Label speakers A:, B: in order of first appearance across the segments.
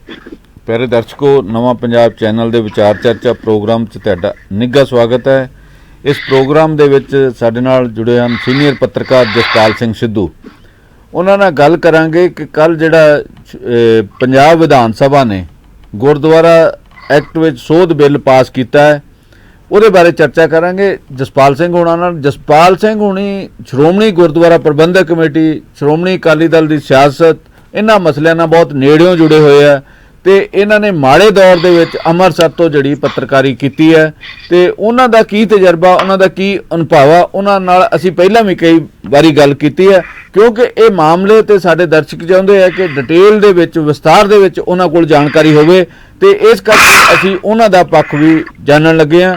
A: प्यारे दर्शकों, नवा पंजाब चैनल के विचार चर्चा प्रोग्राम तुहाडा निੱਘਾ स्वागत है। इस प्रोग्राम दे विच साडे नाल जुड़े हैं सीनियर पत्रकार जसपाल सिंह सिद्धू। उन्हां नाल गल करांगे कि कल जिहड़ा पंजाब विधान सभा ने गुरुद्वारा एक्ट विच सोध बिल पास किया है, ਉਹਦੇ बारे चर्चा करांगे जसपाल सिंह होना नाल। जसपाल सिंह होनी श्रोमणी गुरुद्वारा प्रबंधक कमेटी, श्रोमणी अकाली दल की सियासत, इन्हां मसलिਆਂ ਨਾਲ बहुत नेड़ियों जुड़े हुए हैं ਤੇ ਇਹਨਾਂ ਨੇ ਮਾੜੇ ਦੌਰ ਦੇ ਵਿੱਚ ਅੰਮ੍ਰਿਤਸਰ ਤੋਂ ਜਿਹੜੀ ਪੱਤਰਕਾਰੀ ਕੀਤੀ ਹੈ ਤੇ ਉਹਨਾਂ ਦਾ ਕੀ ਤਜਰਬਾ, ਉਹਨਾਂ ਦਾ ਕੀ ਅਨੁਭਵ ਆ, ਉਹਨਾਂ ਨਾਲ ਅਸੀਂ ਪਹਿਲਾਂ ਵੀ ਕਈ ਵਾਰੀ ਗੱਲ ਕੀਤੀ ਹੈ, ਕਿਉਂਕਿ ਇਹ ਮਾਮਲੇ ਤੇ ਸਾਡੇ ਦਰਸ਼ਕ ਚਾਹੁੰਦੇ ਆ ਕਿ ਡਿਟੇਲ ਦੇ ਵਿੱਚ ਵਿਸਤਾਰ ਦੇ ਵਿੱਚ ਉਹਨਾਂ ਕੋਲ ਜਾਣਕਾਰੀ ਹੋਵੇ ਤੇ ਇਸ ਕਰਕੇ ਅਸੀਂ ਉਹਨਾਂ ਦਾ ਪੱਖ ਵੀ ਜਾਣਨ ਲੱਗੇ ਹਾਂ।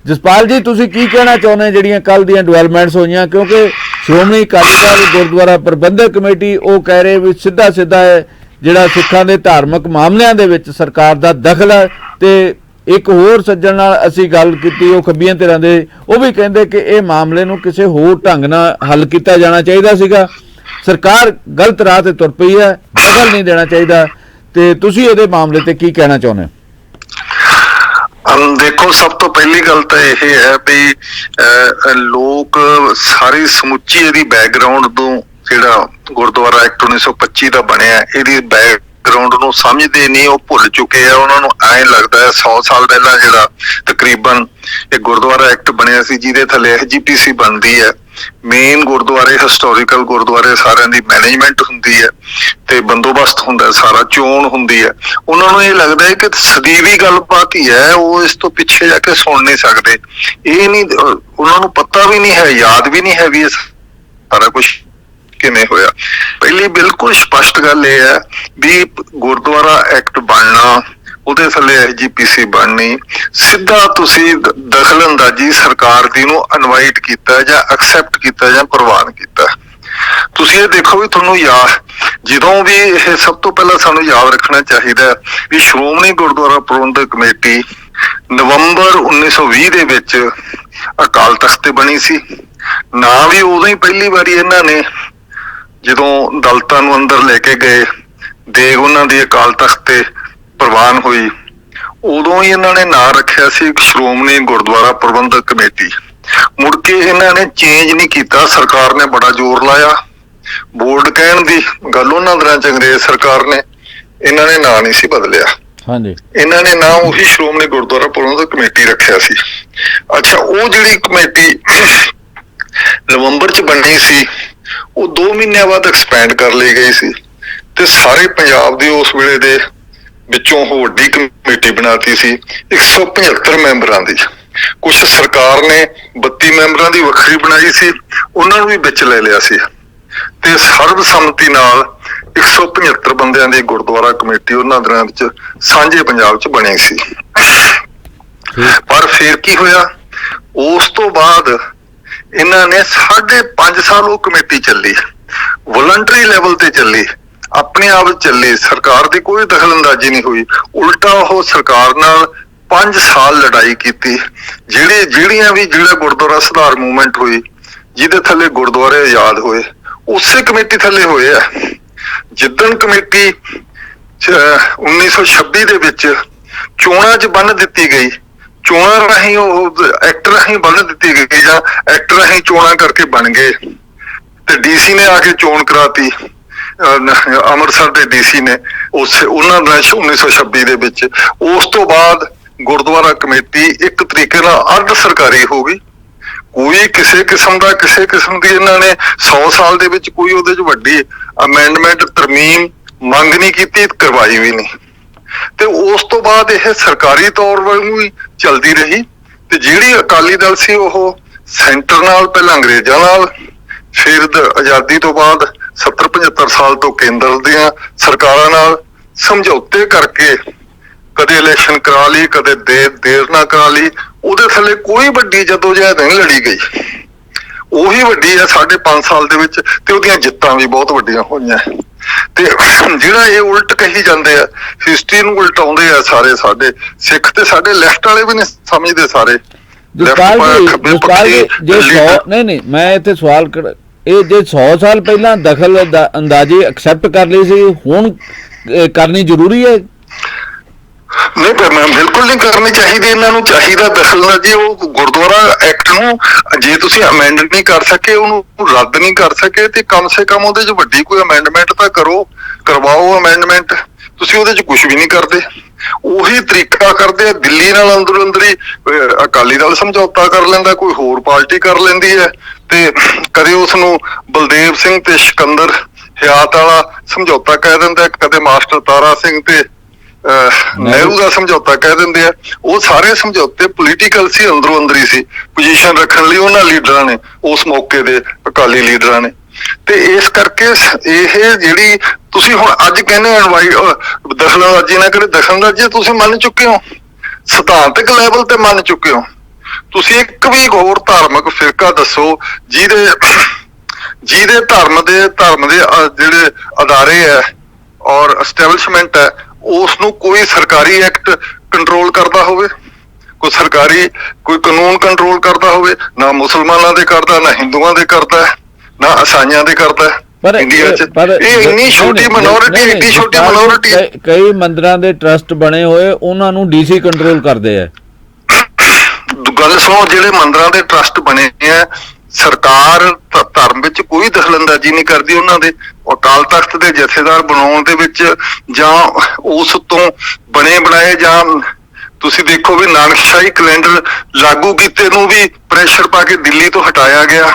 A: ਜਸਪਾਲ ਜੀ, ਤੁਸੀਂ ਕੀ ਕਹਿਣਾ ਚਾਹੁੰਦੇ ਜਿਹੜੀਆਂ ਕੱਲ ਦੀਆਂ ਡਿਵੈਲਪਮੈਂਟਸ ਹੋਈਆਂ? ਕਿਉਂਕਿ ਸ਼੍ਰੋਮਣੀ ਅਕਾਲੀ ਦਲ ਗੁਰਦੁਆਰਾ ਪ੍ਰਬੰਧਕ ਕਮੇਟੀ ਉਹ ਕਹਿ ਰਹੇ ਵੀ ਸਿੱਧਾ ਹੈ ਜਿਹੜਾ ਸਿੱਖਾਂ ਦੇ ਧਾਰਮਿਕ ਮਾਮਲਿਆਂ ਦੇ ਵਿੱਚ ਸਰਕਾਰ ਦਾ ਦਖਲ ਹੈ ਤੇ ਇੱਕ ਹੋਰ ਸੱਜਣ ਨਾਲ ਅਸੀਂ ਗੱਲ ਕੀਤੀ, ਉਹ ਖੱਬੀਆਂ ਧਿਰਾਂ ਦੇ, ਉਹ ਵੀ ਕਹਿੰਦੇ ਕਿ ਇਹ ਮਾਮਲੇ ਨੂੰ ਕਿਸੇ ਹੋਰ ਢੰਗ ਨਾਲ ਹੱਲ ਕੀਤਾ ਜਾਣਾ ਚਾਹੀਦਾ ਸੀਗਾ। ਸਰਕਾਰ ਗਲਤ ਰਾਹ ਤੇ ਤੁਰ ਪਈ ਹੈ, ਦਖਲ ਨਹੀਂ ਦੇਣਾ ਚਾਹੀਦਾ। ਤੇ ਤੁਸੀਂ ਇਹਦੇ ਮਾਮਲੇ ਤੇ ਕੀ ਕਹਿਣਾ ਚਾਹੁੰਦੇ ਹੋ?
B: देखो, सब तो पहली गल तो यह है भी लोग सारी समुची इहदी बैकग्राउंड तो जिहड़ा गुरुद्वारा एक्ट 1925 का बनिया इहदी बैकग्राउंड नूं समझदे नहीं, वो भुल चुके हैं। उन्होंने ऐ लगता है 100 साल पहला जिहड़ा तकरीबन एक गुरुद्वारा एक्ट बनिया सी जिहदे थले SGPC बनती है। मेन गुरुद्वारे हिस्टोरिकल गुरुद्वारे सारिਆਂ ਦੀ मैनेजमेंट ਹੁੰਦੀ है ਤੇ ਬੰਦੋਬਸਤ ਹੁੰਦਾ, ਸਾਰਾ ਚੋਣ ਹੁੰਦੀ ਹੈ। ਉਹਨਾਂ ਨੂੰ ਇਹ ਲੱਗਦਾ ਹੈ ਕਿ ਸਦੀਵੀ ਗੱਲਬਾਤ ਹੀ ਹੈ, ਉਹ ਇਸ ਤੋਂ ਪਿੱਛੇ ਜਾ ਕੇ ਸੁਣ ਨਹੀਂ ਸਕਦੇ। ਇਹ ਨਹੀਂ, ਉਹਨਾਂ ਨੂੰ ਪਤਾ ਵੀ ਨਹੀਂ ਹੈ, ਯਾਦ ਵੀ ਨਹੀਂ ਹੈ ਵੀ ਇਹ ਸਾਰਾ ਕੁਝ ਕਿਵੇਂ ਹੋਇਆ। ਪਹਿਲੀ ਬਿਲਕੁਲ ਸਪਸ਼ਟ ਗੱਲ ਇਹ ਹੈ ਵੀ ਗੁਰਦੁਆਰਾ ਐਕਟ ਬਣਨਾ, ਉਹਦੇ ਥੱਲੇ SGPC ਬਣਨੀ, ਸਿੱਧਾ ਤੁਸੀਂ ਦਖਲ ਅੰਦਾਜ਼ੀ ਸਰਕਾਰ ਦੀ ਨੂੰ ਇਨਵਾਈਟ ਕੀਤਾ ਜਾਂ ਐਕਸੈਪਟ ਕੀਤਾ ਜਾਂ ਪ੍ਰਵਾਨ ਕੀਤਾ। ਤੁਸੀਂ ਇਹ ਦੇਖੋ ਵੀ ਤੁਹਾਨੂੰ ਜਦੋਂ ਵੀ ਇਹ ਸਭ ਤੋਂ ਪਹਿਲਾਂ ਸਾਨੂੰ ਯਾਦ ਰੱਖਣਾ ਚਾਹੀਦਾ ਵੀ ਸ਼੍ਰੋਮਣੀ ਗੁਰਦੁਆਰਾ ਪ੍ਰਬੰਧਕ ਕਮੇਟੀ ਨਵੰਬਰ 1920 ਦੇ ਵਿੱਚ ਅਕਾਲ ਤਖਤ ਤੇ ਬਣੀ ਸੀ। ਨਾ ਵੀ ਉਦੋਂ ਹੀ ਪਹਿਲੀ ਵਾਰੀ ਇਹਨਾਂ ਨੇ ਜਦੋਂ ਦਲਿਤਾਂ ਨੂੰ ਅੰਦਰ ਲੈ ਕੇ ਗਏ, ਦੇਗ ਉਹਨਾਂ ਦੀ ਅਕਾਲ ਤਖਤ ਤੇ ਪ੍ਰਵਾਨ ਹੋਈ, ਉਦੋਂ ਹੀ ਇਹਨਾਂ ਨੇ ਨਾਂ ਰੱਖਿਆ ਸੀ ਸ਼੍ਰੋਮਣੀ ਗੁਰਦੁਆਰਾ ਪ੍ਰਬੰਧਕ ਕਮੇਟੀ। ਮੁੜ ਕੇ ਇਹਨਾਂ ਨੇ ਚੇਂਜ ਨਹੀਂ ਕੀਤਾ, ਸਰਕਾਰ ਨੇ ਬੜਾ ਜ਼ੋਰ ਲਾਇਆ। ਬੋਰਡ ਕਹਿਣ ਦੀ ਗੱਲ ਉਹਨਾਂ ਦਿਨਾਂ ਚ ਅੰਗਰੇਜ਼ ਸਰਕਾਰ ਨੇ, ਇਹਨਾਂ ਨੇ ਨਾਂ ਨਹੀਂ ਸੀ ਬਦਲਿਆ।
A: ਹਾਂਜੀ,
B: ਇਹਨਾਂ ਨੇ ਨਾਂ ਉਹੀ ਸ਼੍ਰੋਮਣੀ ਗੁਰਦੁਆਰਾ ਪ੍ਰਬੰਧਕ ਕਮੇਟੀ ਰੱਖਿਆ ਸੀ। ਅੱਛਾ, ਉਹ ਜਿਹੜੀ ਕਮੇਟੀ ਨਵੰਬਰ ਚ ਬਣੀ ਸੀ, ਉਹ 2 ਮਹੀਨਿਆਂ ਬਾਅਦ ਐਕਸਪੈਂਡ ਕਰ ਲਈ ਗਈ ਸੀ ਤੇ ਸਾਰੇ ਪੰਜਾਬ ਦੀ ਉਸ ਵੇਲੇ ਦੇ ਵਿੱਚੋਂ ਉਹ ਵੱਡੀ ਕਮੇਟੀ ਬਣਾਤੀ ਸੀ 175 ਮੈਂਬਰਾਂ ਦੀ। ਕੁਛ ਸਰਕਾਰ ਨੇ 32 ਮੈਂਬਰਾਂ ਦੀ ਵੱਖਰੀ ਬਣਾਈ ਸੀ, ਉਹਨਾਂ ਨੂੰ ਵੀ ਵਿੱਚ ਲੈ ਲਿਆ ਸੀ ਤੇ ਸਰਬਸੰਮਤੀ ਨਾਲ 175 ਬੰਦਿਆਂ ਦੀ ਗੁਰਦੁਆਰਾ ਕਮੇਟੀ ਉਹਨਾਂ ਦਿਨਾਂ ਵਿੱਚ ਸਾਂਝੇ ਪੰਜਾਬ ਚ ਬਣੀ ਸੀ। ਪਰ ਫਿਰ ਕੀ ਹੋਇਆ, ਉਸ ਤੋਂ ਬਾਅਦ ਇਹਨਾਂ ਨੇ 5.5 ਸਾਲ ਉਹ ਕਮੇਟੀ ਚੱਲੀ, ਵੋਲੰਟਰੀ ਲੈਵਲ ਤੇ ਚੱਲੀ, ਆਪਣੇ ਆਪ ਚੱਲੀ, ਸਰਕਾਰ ਦੀ ਕੋਈ ਦਖਲ ਅੰਦਾਜ਼ੀ ਨਹੀਂ ਹੋਈ। ਉਲਟਾ ਉਹ ਸਰਕਾਰ ਨਾਲ 5 ਸਾਲ ਲੜਾਈ ਕੀਤੀ। ਜਿਹੜਾ ਗੁਰਦੁਆਰਾ ਸੁਧਾਰ ਮੂਵਮੈਂਟ ਹੋਈ, ਜਿਹਦੇ ਥੱਲੇ ਗੁਰਦੁਆਰੇ ਆਜ਼ਾਦ ਹੋਏ, ਉਸੇ ਕਮੇਟੀ ਥੱਲੇ ਹੋਏ ਆ। ਜਿੱਦਣ ਕਮੇਟੀ 1926 ਦੇ ਵਿੱਚ ਚੋਣਾਂ 'ਚ ਬੰਨ ਦਿੱਤੀ ਗਈ, ਚੋਣਾਂ ਰਾਹੀਂ ਉਹ ਐਕਟ ਰਾਹੀਂ ਬੰਨ ਦਿੱਤੀ ਗਈ ਜਾਂ ਐਕਟ ਰਾਹੀਂ ਚੋਣਾਂ ਕਰਕੇ ਬਣ ਗਏ ਤੇ DC ਨੇ ਆ ਕੇ ਚੋਣ ਕਰਾਤੀ। ਅੰਮ੍ਰਿਤਸਰ ਦੇ DC ਨੇ ਉਹਨਾਂ ਦਾ 1926 ਦੇ ਵਿੱਚ। ਉਸ ਤੋਂ ਬਾਅਦ ਗੁਰਦੁਆਰਾ ਕਮੇਟੀ ਇੱਕ ਤਰੀਕੇ ਨਾਲ ਅਰਧ ਸਰਕਾਰੀ ਹੋ ਗਈ। ਕੋਈ ਕਿਸੇ ਕਿਸਮ ਦੀ ਇਹਨਾਂ ਨੇ 100 ਸਾਲ ਦੇ ਵਿੱਚ ਕੋਈ ਉਹਦੇ 'ਚ ਵੱਡੀ ਅਮੈਂਡਮੈਂਟ ਤਰਮੀਮ ਮੰਗ ਨਹੀਂ ਕੀਤੀ, ਕਰਵਾਈ ਵੀ ਨਹੀਂ। ਤੇ ਉਸ ਤੋਂ ਬਾਅਦ ਇਹ ਸਰਕਾਰੀ ਤੌਰ ਵਾਂਗੂ ਹੀ ਚੱਲਦੀ ਰਹੀ ਤੇ ਜਿਹੜੀ ਅਕਾਲੀ ਦਲ ਸੀ ਉਹ ਸੈਂਟਰ ਨਾਲ, ਪਹਿਲਾਂ ਅੰਗਰੇਜ਼ਾਂ ਨਾਲ, ਫਿਰ ਆਜ਼ਾਦੀ ਤੋਂ ਬਾਅਦ 70-75 ਸਾਲ ਤੋਂ ਕੇਂਦਰ ਦੀਆਂ ਸਰਕਾਰਾਂ ਨਾਲ ਸਮਝੌਤੇ ਕਰਕੇ ਕਦੇ ਇਲੈਕਸ਼ਨ ਕਰਾ ਲਈ, ਕਦੇ ਦੇਰ ਨਾ ਕਰਾ ਲਈ, ਉਹਦੇ ਥੱਲੇ ਕੋਈ ਵੱਡੀ ਜਦੋਜਹਿਦ ਨਹੀਂ ਲੜੀ ਗਈ। ਉਹੀ ਵੱਡੀ ਹੈ 5.5 ਸਾਲ ਦੇ ਵਿੱਚ ਤੇ ਉਹਦੀਆਂ ਜਿੱਤਾਂ ਵੀ ਬਹੁਤ ਵੱਡੀਆਂ ਹੋਈਆਂ। ਤੇ ਜਿਹੜਾ ਇਹ ਉਲਟ ਕਹੀ ਜਾਂਦੇ ਆ, ਹਿਸਟਰੀ ਨੂੰ ਉਲਟਾਉਂਦੇ ਆ ਸਾਰੇ, ਸਾਡੇ ਸਿੱਖ ਤੇ ਸਾਡੇ ਲੈਫਟ ਵਾਲੇ ਵੀ ਨਹੀਂ ਸਮਝਦੇ ਸਾਰੇ।
A: ਨਹੀਂ, ਮੈਂ ਇੱਥੇ ਸਵਾਲ ਇਹ ਜੇ 100 ਸਾਲ ਪਹਿਲਾਂ ਦਖਲ ਅੰਦਾਜ਼ੀ ਐਕਸੈਪਟ ਕਰ ਲਈ ਸੀ, ਹੁਣ ਕਰਨੀ ਜ਼ਰੂਰੀ ਹੈ?
B: ਨਹੀਂ ਪਰ ਮੈਂ ਬਿਲਕੁਲ ਨਹੀਂ ਕਰਨੀ ਚਾਹੀਦੀ, ਇਹਨਾਂ ਨੂੰ ਚਾਹੀਦਾ ਦਖਲਅੰਦਾਜ਼ੀ। ਉਹ ਗੁਰਦੁਆਰਾ ਐਕਟ ਨੂੰ ਜੇ ਤੁਸੀਂ ਅਮੈਂਡ ਨਹੀਂ ਕਰ ਸਕੇ, ਉਹਨੂੰ ਰੱਦ ਨਹੀਂ ਕਰ ਸਕੇ, ਤੇ ਕਮ ਸੇ ਕਮ ਉਹਦੇ 'ਚ ਵੱਡੀ ਕੋਈ ਅਮੈਂਡਮੈਂਟ ਤਾਂ ਕਰਵਾਓ ਅਮੈਂਡਮੈਂਟ। ਤੁਸੀਂ ਉਹਦੇ 'ਚ ਕੁਝ ਵੀ ਨਹੀਂ ਕਰਦੇ, ਉਹੀ ਤਰੀਕਾ ਕਰਦੇ ਆ। ਦਿੱਲੀ ਨਾਲ ਅੰਦਰੋਂ ਅੰਦਰੀ ਅਕਾਲੀ ਦਲ ਸਮਝੌਤਾ ਕਰ ਲੈਂਦਾ, ਕੋਈ ਹੋਰ ਪਾਰਟੀ ਕਰ ਲੈਂਦੀ ਹੈ, ਤੇ ਕਦੇ ਉਸਨੂੰ ਬਲਦੇਵ ਸਿੰਘ ਤੇ ਸਿਕੰਦਰ ਹਯਾਤ ਵਾਲਾ ਸਮਝੌਤਾ ਕਹਿ ਦਿੰਦਾ, ਕਦੇ ਮਾਸਟਰ ਤਾਰਾ ਸਿੰਘ ਤੇ ਨਹਿਰੂ ਦਾ ਸਮਝੌਤਾ ਕਹਿ ਦਿੰਦੇ ਆ। ਉਹ ਸਾਰੇ ਸਮਝੌਤੇ ਪੋਲੀਟੀਕਲ ਸੀ, ਅੰਦਰੋਂ ਅੰਦਰੀ ਸੀ, ਪੋਜੀਸ਼ਨ ਰੱਖਣ ਲਈ ਉਹਨਾਂ ਲੀਡਰਾਂ ਨੇ, ਉਸ ਮੌਕੇ ਦੇ ਅਕਾਲੀ ਲੀਡਰਾਂ ਨੇ। ਤੇ ਇਸ ਕਰਕੇ ਇਹ ਜਿਹੜੀ ਤੁਸੀਂ ਹੁਣ ਅੱਜ ਕਹਿੰਦੇ ਦਖਲਅੰਦਾਜ਼ੀ ਨਾ ਕਰੇ, ਦਖਲਅੰਦਾਜ਼ੀ ਤੁਸੀਂ ਮੰਨ ਚੁੱਕੇ ਹੋ, ਸਿਧਾਂਤਕ ਲੈਵਲ ਤੇ ਮੰਨ ਚੁੱਕੇ ਹੋ। ਤੁਸੀਂ ਇੱਕ ਵੀ ਹੋਰ ਧਾਰਮਿਕ ਫਿਰਕਾ ਦੱਸੋ ਜਿਹਦੇ ਧਰਮ ਦੇ ਜਿਹੜੇ ਅਦਾਰੇ ਹੈ ਔਰ ਐਸਟੈਬਲਿਸ਼ਮੈਂਟ ਹੈ, ਉਸ ਨੂੰ ਕੋਈ ਸਰਕਾਰੀ ਐਕਟ ਕੰਟਰੋਲ ਕਰਦਾ ਹੋਵੇ, ਕੋਈ ਕਾਨੂੰਨ ਕੰਟਰੋਲ ਕਰਦਾ ਹੋਵੇ। ਨਾ ਮੁਸਲਮਾਨਾਂ ਦੇ ਕਰਦਾ, ਨਾ ਹਿੰਦੂਆਂ ਦੇ ਕਰਦਾ, ਨਾ ਈਸਾਈਆਂ ਦੇ ਕਰਦਾ। ਇੰਡੀਆ 'ਚ ਇਹ ਇੰਨੀ ਛੋਟੀ ਮਿਨੋਰਿਟੀ, ਐਡੀ ਛੋਟੀ ਮਿਨੋਰਿਟੀ।
A: ਕਈ ਮੰਦਿਰਾਂ ਦੇ ਟਰਸਟ ਬਣੇ ਹੋਏ, ਉਹਨਾਂ ਨੂੰ ਡੀਸੀ ਕੰਟਰੋਲ ਕਰਦੇ ਆ।
B: ਗੱਲ ਸੁਣੋ, ਜਿਹੜੇ ਮੰਦਿਰਾਂ ਦੇ ਟਰਸਟ ਬਣੇ ਆ, ਸਰਕਾਰ ਧਰਮ ਵਿੱਚ ਕੋਈ ਦਖਲਅੰਦਾਜ਼ੀ ਨਹੀਂ ਕਰਦੀ ਉਹਨਾਂ ਦੇ। ਅਕਾਲ ਤਖਤ ਦੇ ਜਥੇਦਾਰ ਬਣਾਉਣ ਦੇ ਵਿੱਚ ਜਾਂ ਉਸ ਤੋਂ ਬਣੇ ਬਣਾਏ, ਜਾਂ ਤੁਸੀਂ ਦੇਖੋ ਵੀ ਨਾਨਕਸ਼ਾਹੀ ਕੈਲੰਡਰ ਲਾਗੂ ਕੀਤੇ ਨੂੰ ਵੀ ਪ੍ਰੈਸ਼ਰ ਪਾ ਕੇ ਦਿੱਲੀ ਤੋਂ ਹਟਾਇਆ ਗਿਆ,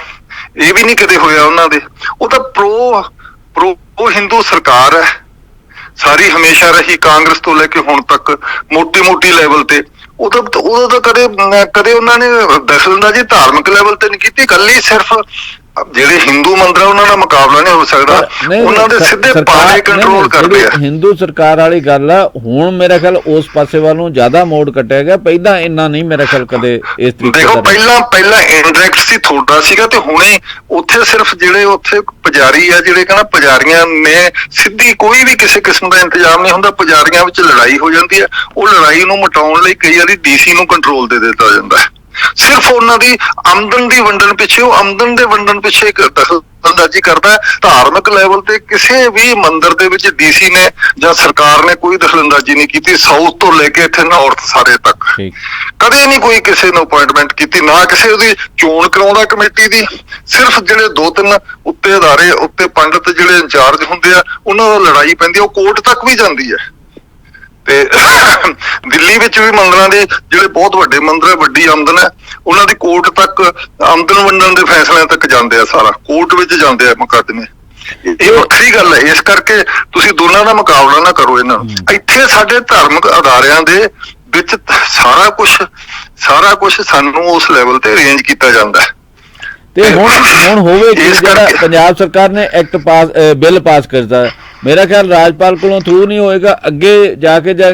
B: ਇਹ ਵੀ ਨਹੀਂ ਕਦੇ ਹੋਇਆ ਉਹਨਾਂ ਦੇ। ਉਹ ਤਾਂ ਪ੍ਰੋ ਹਿੰਦੂ ਸਰਕਾਰ ਹੈ, ਸਾਰੀ ਹਮੇਸ਼ਾ ਰਹੀ, ਕਾਂਗਰਸ ਤੋਂ ਲੈ ਕੇ ਹੁਣ ਤੱਕ ਮੋਟੀ ਲੈਵਲ ਤੇ। ਉਦੋਂ ਤਾਂ ਕਦੇ ਉਹਨਾਂ ਨੇ ਦਖਲਅੰਦਾਜ਼ੀ ਧਾਰਮਿਕ ਲੈਵਲ ਤੇ ਨਹੀਂ ਕੀਤੀ। ਇਕੱਲੀ ਸਿਰਫ ਜਿਹੜੇ ਹਿੰਦੂ ਮੰਦਿਰ, ਉਹਨਾਂ ਦਾ ਮੁਕਾਬਲਾ ਨਹੀਂ ਹੋ ਸਕਦਾ, ਉਹਨਾਂ ਦੇ ਸਿੱਧੇ ਪਾਣੇ ਕੰਟਰੋਲ ਕਰਦੇ ਆ।
A: ਹਿੰਦੂ ਸਰਕਾਰ ਵਾਲੀ ਗੱਲ ਆ, ਹੁਣ ਮੇਰਾ ਖਿਆਲ ਉਸ ਪਾਸੇ ਵੱਲ ਨੂੰ ਜ਼ਿਆਦਾ ਮੋੜ ਕੱਟਿਆ ਗਿਆ, ਪਹਿਲਾਂ ਇੰਨਾ ਨਹੀਂ ਮੇਰਾ ਖਿਆਲ ਕਦੇ ਇਸ ਤਰੀਕੇ।
B: ਦੇਖੋ ਪਹਿਲਾਂ ਇੰਡਾਇਰੈਕਟ ਸੀ, ਥੋੜਾ ਸੀਗਾ, ਤੇ ਹੁਣੇ ਉੱਥੇ ਸਿਰਫ ਜਿਹੜੇ ਉੱਥੇ ਪੁਜਾਰੀ ਆ, ਜਿਹੜੇ ਕਹਿੰਦਾ ਪੁਜਾਰੀਆਂ ਨੇ ਸਿੱਧੀ ਕੋਈ ਵੀ ਕਿਸੇ ਕਿਸਮ ਦਾ ਇੰਤਜ਼ਾਮ ਨਹੀਂ ਹੁੰਦਾ, ਪੁਜਾਰੀਆਂ ਵਿੱਚ ਲੜਾਈ ਹੋ ਜਾਂਦੀ ਹੈ। ਉਹ ਲੜਾਈ ਨੂੰ ਮਿਟਾਉਣ ਲਈ ਕਈ ਵਾਰੀ ਡੀਸੀ ਨੂੰ ਕੰਟਰੋਲ ਦੇ ਦਿੱਤਾ ਜਾਂਦਾ ਹੈ, ਸਿਰਫ ਉਹਨਾਂ ਦੀ ਆਮਦਨ ਦੀ ਵੰਡਣ ਪਿੱਛੇ। ਉਹ ਆਮਦਨ ਦੇ ਵੰਡਣ ਪਿੱਛੇ ਇੱਕ ਦਖਲਅੰਦਾਜ਼ੀ ਕਰਦਾ। ਧਾਰਮਿਕ ਲੈਵਲ ਤੇ ਕਿਸੇ ਵੀ ਮੰਦਿਰ ਦੇ ਵਿੱਚ ਡੀਸੀ ਨੇ ਜਾਂ ਸਰਕਾਰ ਨੇ ਕੋਈ ਦਖਲਅੰਦਾਜ਼ੀ ਨਹੀਂ ਕੀਤੀ, ਸਾਊਥ ਤੋਂ ਲੈ ਕੇ ਇੱਥੇ ਨਾਰਥ ਸਾਰੇ ਤੱਕ ਕਦੇ ਨਹੀਂ ਕੋਈ ਕਿਸੇ ਨੂੰ ਅਪਾਇੰਟਮੈਂਟ ਕੀਤੀ, ਨਾ ਕਿਸੇ ਉਹਦੀ ਚੋਣ ਕਰਾਉਂਦਾ ਕਮੇਟੀ ਦੀ। ਸਿਰਫ ਜਿਹੜੇ 2-3 ਉੱਤੇ ਅਦਾਰੇ ਉੱਤੇ ਪੰਡਤ ਜਿਹੜੇ ਇੰਚਾਰਜ ਹੁੰਦੇ ਆ, ਉਹਨਾਂ ਦਾ ਲੜਾਈ ਪੈਂਦੀ, ਉਹ ਕੋਰਟ ਤੱਕ ਵੀ ਜਾਂਦੀ ਹੈ। ਤੇ ਦਿੱਲੀ ਵਿੱਚ ਵੀ ਮੰਦਿਰਾਂ ਦੇ ਜਿਹੜੇ ਬਹੁਤ ਵੱਡੇ ਮੰਦਿਰ ਹੈ, ਵੱਡੀ ਆਮਦਨ ਹੈ, ਉਹਨਾਂ ਦੀ ਕੋਰਟ ਤੱਕ ਆਮਦਨ ਵੰਡਣ ਦੇ ਫੈਸਲਿਆਂ ਤੱਕ ਜਾਂਦੇ ਆ, ਸਾਰਾ ਕੋਰਟ ਵਿੱਚ ਜਾਂਦੇ ਆ ਮੁਕੱਦਮੇ। ਇਹ ਵੱਖਰੀ ਗੱਲ ਹੈ। ਇਸ ਕਰਕੇ ਤੁਸੀਂ ਦੋਨਾਂ ਦਾ ਮੁਕਾਬਲਾ ਨਾ ਕਰੋ ਇਹਨਾਂ ਨੂੰ। ਇੱਥੇ ਸਾਡੇ ਧਾਰਮਿਕ ਅਦਾਰਿਆਂ ਦੇ ਵਿੱਚ ਸਾਰਾ ਕੁਛ ਸਾਨੂੰ ਉਸ ਲੈਵਲ ਤੇ ਅਰੇਂਜ ਕੀਤਾ ਜਾਂਦਾ ਹੈ।
A: ਤੇ ਹੁਣ ਹੋਵੇ ਕਿ ਜਿਹੜਾ ਪੰਜਾਬ ਸਰਕਾਰ ਨੇ ਬਿੱਲ ਪਾਸ ਕਰਦਾ, ਮੇਰਾ ਖਿਆਲ ਰਾਜਪਾਲ ਕੋਲੋਂ ਥਰੂ ਨਹੀਂ ਹੋਏਗਾ, ਅੱਗੇ ਜਾ ਕੇ ਜਾਂ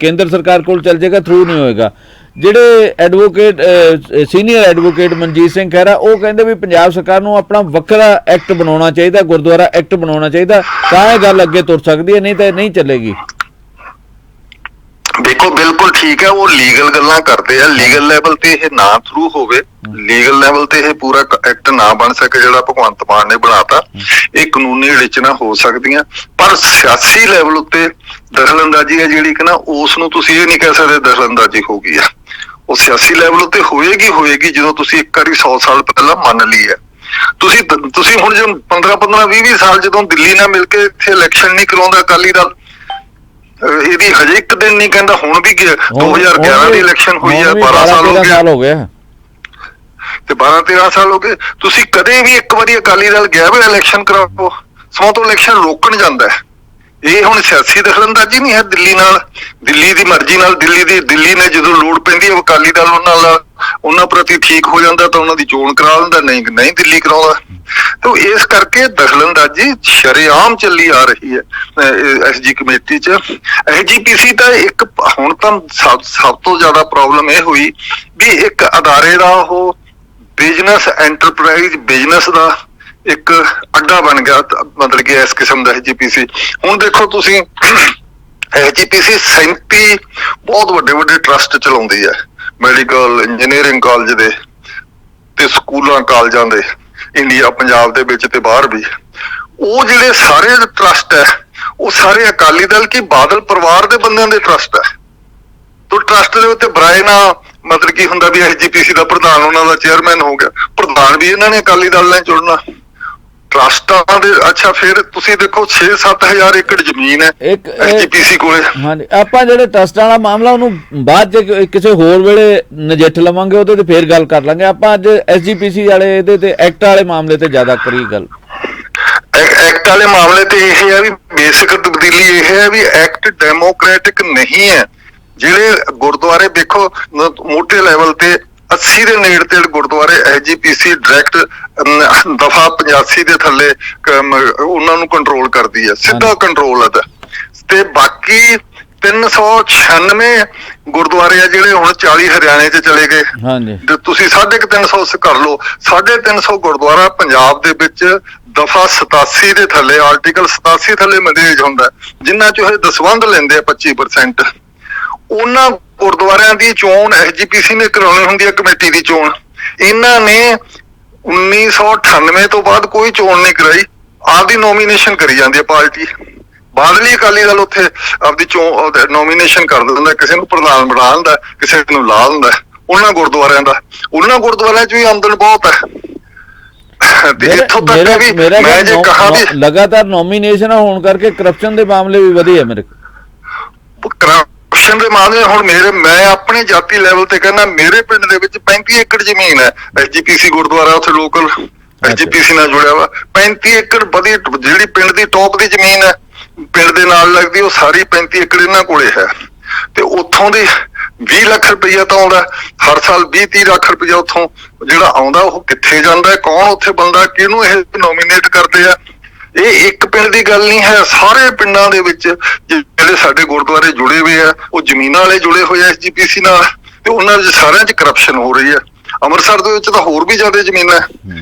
A: ਕੇਂਦਰ ਸਰਕਾਰ ਕੋਲ ਚੱਲ ਜਾਏਗਾ, ਥਰੂ ਨਹੀਂ ਹੋਏਗਾ। ਜਿਹੜੇ ਸੀਨੀਅਰ ਐਡਵੋਕੇਟ ਮਨਜੀਤ ਸਿੰਘ ਖਹਿਰਾ, ਉਹ ਕਹਿੰਦੇ ਵੀ ਪੰਜਾਬ ਸਰਕਾਰ ਨੂੰ ਆਪਣਾ ਵੱਖਰਾ ਐਕਟ ਬਣਾਉਣਾ ਚਾਹੀਦਾ, ਗੁਰਦੁਆਰਾ ਐਕਟ ਬਣਾਉਣਾ ਚਾਹੀਦਾ, ਤਾਂ ਇਹ ਗੱਲ ਅੱਗੇ ਤੁਰ ਸਕਦੀ ਹੈ, ਨਹੀਂ ਤਾਂ ਨਹੀਂ ਚੱਲੇਗੀ।
B: ਦੇਖੋ ਬਿਲਕੁਲ ਠੀਕ ਹੈ, ਉਹ ਲੀਗਲ ਗੱਲਾਂ ਕਰਦੇ ਆ। ਲੀਗਲ ਲੈਵਲ ਤੇ ਇਹ ਨਾ ਥਰੂ ਹੋਵੇ, ਲੀਗਲ ਲੈਵਲ ਤੇ ਇਹ ਪੂਰਾ ਐਕਟ ਨਾ ਬਣ ਸਕੇ ਜਿਹੜਾ ਭਗਵੰਤ ਮਾਨ ਨੇ ਬਣਾਤਾ, ਇਹ ਕਾਨੂੰਨੀ ਅੜਚਣਾ ਹੋ ਸਕਦੀਆਂ। ਪਰ ਸਿਆਸੀ ਲੈਵਲ ਉੱਤੇ ਦਖਲਅੰਦਾਜ਼ੀ ਹੈ ਜਿਹੜੀ ਕਿ ਨਾ, ਉਸ ਨੂੰ ਤੁਸੀਂ ਇਹ ਨਹੀਂ ਕਹਿ ਸਕਦੇ ਦਖਲਅੰਦਾਜ਼ੀ ਹੋ ਗਈ ਆ। ਉਹ ਸਿਆਸੀ ਲੈਵਲ ਉੱਤੇ ਹੋਏਗੀ ਜਦੋਂ ਤੁਸੀਂ ਇੱਕ ਵਾਰੀ 100 ਸਾਲ ਪਹਿਲਾਂ ਮੰਨ ਲਈ ਹੈ। ਤੁਸੀਂ ਹੁਣ ਜਦੋਂ 15-20 ਸਾਲ ਜਦੋਂ ਦਿੱਲੀ ਨਾਲ ਮਿਲ ਕੇ ਇੱਥੇ ਇਲੈਕਸ਼ਨ ਨਹੀਂ ਕਰਾਉਂਦਾ ਅਕਾਲੀ ਦਲ, ਇਹਦੀ ਹਜੇ ਇੱਕ ਦਿਨ ਨਹੀਂ ਕਹਿੰਦਾ, ਹੁਣ ਵੀ 2011 ਦੀ ਇਲੈਕਸ਼ਨ ਹੋਈ ਹੈ, 12 ਸਾਲ ਹੋ ਗਏ ਤੇ 12-13 ਸਾਲ ਹੋ ਗਏ। ਤੁਸੀਂ ਕਦੇ ਵੀ ਇੱਕ ਵਾਰੀ ਅਕਾਲੀ ਦਲ ਗਿਆ ਵੀ ਇਲੈਕਸ਼ਨ ਕਰਾਓ, ਸਮਾਂ ਤੋਂ ਇਲੈਕਸ਼ਨ ਰੋਕਣ ਜਾਂਦਾ ਹੈ। ਇਹ ਹੁਣ ਸਿਆਸੀ ਦਖਲਅੰਦਾਜ਼ੀ ਨਹੀਂ ਹੈ ਦਿੱਲੀ ਨਾਲ, ਦਿੱਲੀ ਦੀ ਮਰਜ਼ੀ ਨਾਲ। ਦਿੱਲੀ ਨੇ ਜਦੋਂ ਲੋੜ ਪੈਂਦੀ ਹੈ ਅਕਾਲੀ ਦਲ ਉਹਨਾਂ ਪ੍ਰਤੀ ਠੀਕ ਹੋ ਜਾਂਦਾ ਤਾਂ ਉਹਨਾਂ ਦੀ ਚੋਣ ਕਰਾ ਦਿੰਦਾ, ਨਹੀਂ ਦਿੱਲੀ ਕਰਾਉਂਦਾ। ਤੇ ਇਸ ਕਰਕੇ ਦਖਲਅੰਦਾਜ਼ੀ ਸ਼ਰੇਆਮ ਚੱਲੀ ਆ ਰਹੀ ਹੈ ਐਸਜੀ ਕਮੇਟੀ 'ਚ। ਐਸਜੀਪੀਸੀ ਤਾਂ ਇੱਕ ਹੁਣ ਤਾਂ ਸਭ ਤੋਂ ਜ਼ਿਆਦਾ ਪ੍ਰੋਬਲਮ ਇਹ ਹੋਈ ਵੀ ਇੱਕ ਅਦਾਰੇ ਦਾ ਉਹ ਬਿਜ਼ਨਸ ਐਂਟਰਪ੍ਰਾਈਜ਼, ਬਿਜ਼ਨਸ ਦਾ ਇੱਕ ਅੱਡਾ ਬਣ ਗਿਆ, ਮਤਲਬ ਕਿ ਇਸ ਕਿਸਮ ਦਾ ਐਸਜੀਪੀਸੀ। ਹੁਣ ਦੇਖੋ ਤੁਸੀਂ, ਐਸਜੀਪੀਸੀ 37 ਬਹੁਤ ਵੱਡੇ ਟਰਸਟ ਚਲਾਉਂਦੀ ਹੈ, ਮੈਡੀਕਲ, ਇੰਜੀਨੀਅਰਿੰਗ ਕਾਲਜ ਦੇ ਤੇ ਸਕੂਲਾਂ ਕਾਲਜਾਂ ਦੇ, ਇੰਡੀਆ, ਪੰਜਾਬ ਦੇ ਵਿੱਚ ਤੇ ਬਾਹਰ ਵੀ। ਉਹ ਜਿਹੜੇ ਸਾਰੇ ਟਰਸਟ ਹੈ, ਉਹ ਸਾਰੇ ਅਕਾਲੀ ਦਲ ਕੀ ਬਾਦਲ ਪਰਿਵਾਰ ਦੇ ਬੰਦਿਆਂ ਦੇ ਟਰਸਟ ਹੈ। ਟਰਸਟ ਦੇ ਉੱਤੇ ਬਰਾਏ ਨਾਲ ਮਤਲਬ ਕੀ ਹੁੰਦਾ ਵੀ ਐਸਜੀਪੀਸੀ ਦਾ ਪ੍ਰਧਾਨ ਉਹਨਾਂ ਦਾ ਚੇਅਰਮੈਨ ਹੋ ਗਿਆ, ਪ੍ਰਧਾਨ ਵੀ ਇਹਨਾਂ ਨੇ ਅਕਾਲੀ ਦਲ ਨੇ ਚੁਣਨਾ। ਟਰਸਟਾਂ ਦੇ ਅੱਛਾ ਫਿਰ ਤੁਸੀਂ ਦੇਖੋ 6-7 ਹਜ਼ਾਰ ਏਕੜ ਜ਼ਮੀਨ ਹੈ
A: ਇੱਕ
B: ਐਸਜੀਪੀਸੀ ਕੋਲੇ।
A: ਹਾਂਜੀ, ਆਪਾਂ ਜਿਹੜੇ ਟਰਸਟਾਂ ਵਾਲਾ ਮਾਮਲਾ ਉਹਨੂੰ ਬਾਅਦ ਚ ਕਿਸੇ ਹੋਰ ਵੇਲੇ ਨਜਿੱਠ ਲਵਾਂਗੇ, ਉਹਦੇ ਤੇ ਫੇਰ ਗੱਲ ਕਰ ਲਾਂਗੇ। ਆਪਾਂ ਅੱਜ ਐਸਜੀਪੀਸੀ ਵਾਲੇ ਇਹਦੇ ਤੇ ਐਕਟ ਵਾਲੇ ਮਾਮਲੇ ਤੇ ਜ਼ਿਆਦਾ ਕਰੀ ਗੱਲ।
B: ਐਕਟ ਵਾਲੇ ਮਾਮਲੇ ਤੇ ਇਹ ਹੈ ਵੀ ਬੇਸਿਕ ਤਬਦੀਲੀ ਇਹ ਹੈ ਵੀ ਐਕਟ ਡੈਮੋਕ੍ਰੈਟਿਕ ਨਹੀਂ ਹੈ। ਜਿਹੜੇ ਗੁਰਦੁਆਰੇ ਦੇਖੋ ਮੋਟੇ ਲੈਵਲ ਤੇ 80 ਦੇ ਨੇੜੇ ਤੇੜ ਗੁਰਦੁਆਰੇ ਐਸਜੀਪੀਸੀ ਡਾਇਰੈਕਟ ਦਫਾ 85 ਦੇ ਥੱਲੇ ਉਹਨਾਂ ਨੂੰ ਕੰਟਰੋਲ ਕਰਦੀ ਹੈ, ਸਿੱਧਾ ਕੰਟਰੋਲ ਹੈ। ਤੇ ਬਾਕੀ 396 ਗੁਰਦੁਆਰੇ ਆ ਜਿਹੜੇ ਹੁਣ 40 ਹਰਿਆਣੇ 'ਚ ਚਲੇ ਗਏ।
A: ਹਾਂਜੀ,
B: ਤੇ ਤੁਸੀਂ 350 ਕਰ ਲਓ, 350 ਗੁਰਦੁਆਰਾ ਪੰਜਾਬ ਦੇ ਵਿੱਚ ਦਫਾ 87 ਦੇ ਥੱਲੇ ਆਰਟੀਕਲ 87 ਥੱਲੇ ਮੈਨੇਜ ਹੁੰਦਾ, ਜਿਨ੍ਹਾਂ 'ਚੋਂ ਇਹ ਦਸਵੰਧ ਲੈਂਦੇ ਆ 25%। ਉਹਨਾਂ ਗੁਰਦੁਆਰਿਆਂ ਦੀ ਚੋਣ ਐਸਜੀਪੀਸੀ ਨੇ ਕਰਾਉਣੀ ਹੁੰਦੀ ਹੈ, ਕਮੇਟੀ ਦੀ ਚੋਣ। ਇਹਨਾਂ ਨੇ 1998 ਤੋਂ ਬਾਅਦ ਕੋਈ ਚੋਣ ਨਹੀਂ ਕਰਾਈ, ਆਪਦੀ ਨੋਮੀਨੇਸ਼ਨ ਕਰੀ ਜਾਂਦੀ ਹੈ ਪਾਰਟੀ। ਬਾਦਲੀ ਅਕਾਲੀ ਦਲ ਉੱਥੇ ਆਪਦੀ ਨੋਮੀਨੇਸ਼ਨ ਕਰ ਦਿੰਦਾ, ਕਿਸੇ ਨੂੰ ਪ੍ਰਧਾਨ ਬਣਾ ਦਿੰਦਾ, ਕਿਸੇ ਨੂੰ ਲਾ ਦਿੰਦਾ। ਉਹਨਾਂ ਗੁਰਦੁਆਰਿਆਂ ਦਾ, ਉਹਨਾਂ ਗੁਰਦੁਆਰਿਆਂ 'ਚ ਵੀ ਆਮਦਨ ਬਹੁਤ ਹੈ। ਤੇ ਇੱਥੋਂ ਤੱਕ ਵੀ ਮੈਂ ਜੇ ਕਹਾਂ ਵੀ
A: ਲਗਾਤਾਰ ਨੋਮੀਨੇਸ਼ਨ ਹੋਣ ਕਰਕੇ ਕਰਪਸ਼ਨ ਦੇ ਮਾਮਲੇ ਵੀ ਵਧੇ ਆ ਮੇਰੇ
B: ਕਰਪਸ਼ਨ ਦੇ ਮਾਮਲੇ। ਹੁਣ ਮੈਂ ਆਪਣੇ ਜਾਤੀ ਲੈਵਲ ਤੇ ਕਹਿੰਦਾ, ਮੇਰੇ ਪਿੰਡ ਦੇ ਵਿੱਚ 35 ਏਕੜ ਜ਼ਮੀਨ ਹੈ, ਐਸਜੀਪੀਸੀ ਗੁਰਦੁਆਰਾ ਉੱਥੇ ਲੋਕਲ ਐਸਜੀਪੀਸੀ ਨਾਲ ਜੁੜਿਆ ਵਾ। 35 ਏਕੜ ਵਧੀ, ਜਿਹੜੀ ਪਿੰਡ ਦੀ ਟੌਪ ਦੀ ਜ਼ਮੀਨ ਹੈ ਪਿੰਡ ਦੇ ਨਾਲ ਲੱਗਦੀ, ਉਹ ਸਾਰੀ 35 ਏਕੜ ਇਹਨਾਂ ਕੋਲੇ ਹੈ। ਤੇ ਉੱਥੋਂ ਦੀ 20 ਲੱਖ ਰੁਪਈਆ ਤਾਂ ਆਉਂਦਾ ਹਰ ਸਾਲ, 20-30 ਲੱਖ ਰੁਪਈਆ ਉੱਥੋਂ ਜਿਹੜਾ ਆਉਂਦਾ ਉਹ ਕਿੱਥੇ ਜਾਂਦਾ, ਕੌਣ ਉੱਥੇ ਬੰਦਾ, ਕਿਹਨੂੰ ਇਹ ਨੋਮੀਨੇਟ ਕਰਦੇ ਆ। ਇਹ ਇੱਕ ਪਿੰਡ ਦੀ ਗੱਲ ਨਹੀਂ ਹੈ, ਸਾਰੇ ਪਿੰਡਾਂ ਦੇ ਵਿੱਚ ਜਿਹੜੇ ਸਾਡੇ ਗੁਰਦੁਆਰੇ ਜੁੜੇ ਹੋਏ ਆ, ਉਹ ਜ਼ਮੀਨਾਂ ਵਾਲੇ ਜੁੜੇ ਹੋਏ ਆ ਐਸਜੀਪੀਸੀ ਨਾਲ, ਤੇ ਉਹਨਾਂ ਦੇ ਸਾਰਿਆਂ 'ਚ ਕਰਪਸ਼ਨ ਹੋ ਰਹੀ ਹੈ। ਅੰਮ੍ਰਿਤਸਰ ਦੇ ਵਿੱਚ ਤਾਂ ਹੋਰ ਵੀ ਜ਼ਿਆਦਾ ਜ਼ਮੀਨਾਂ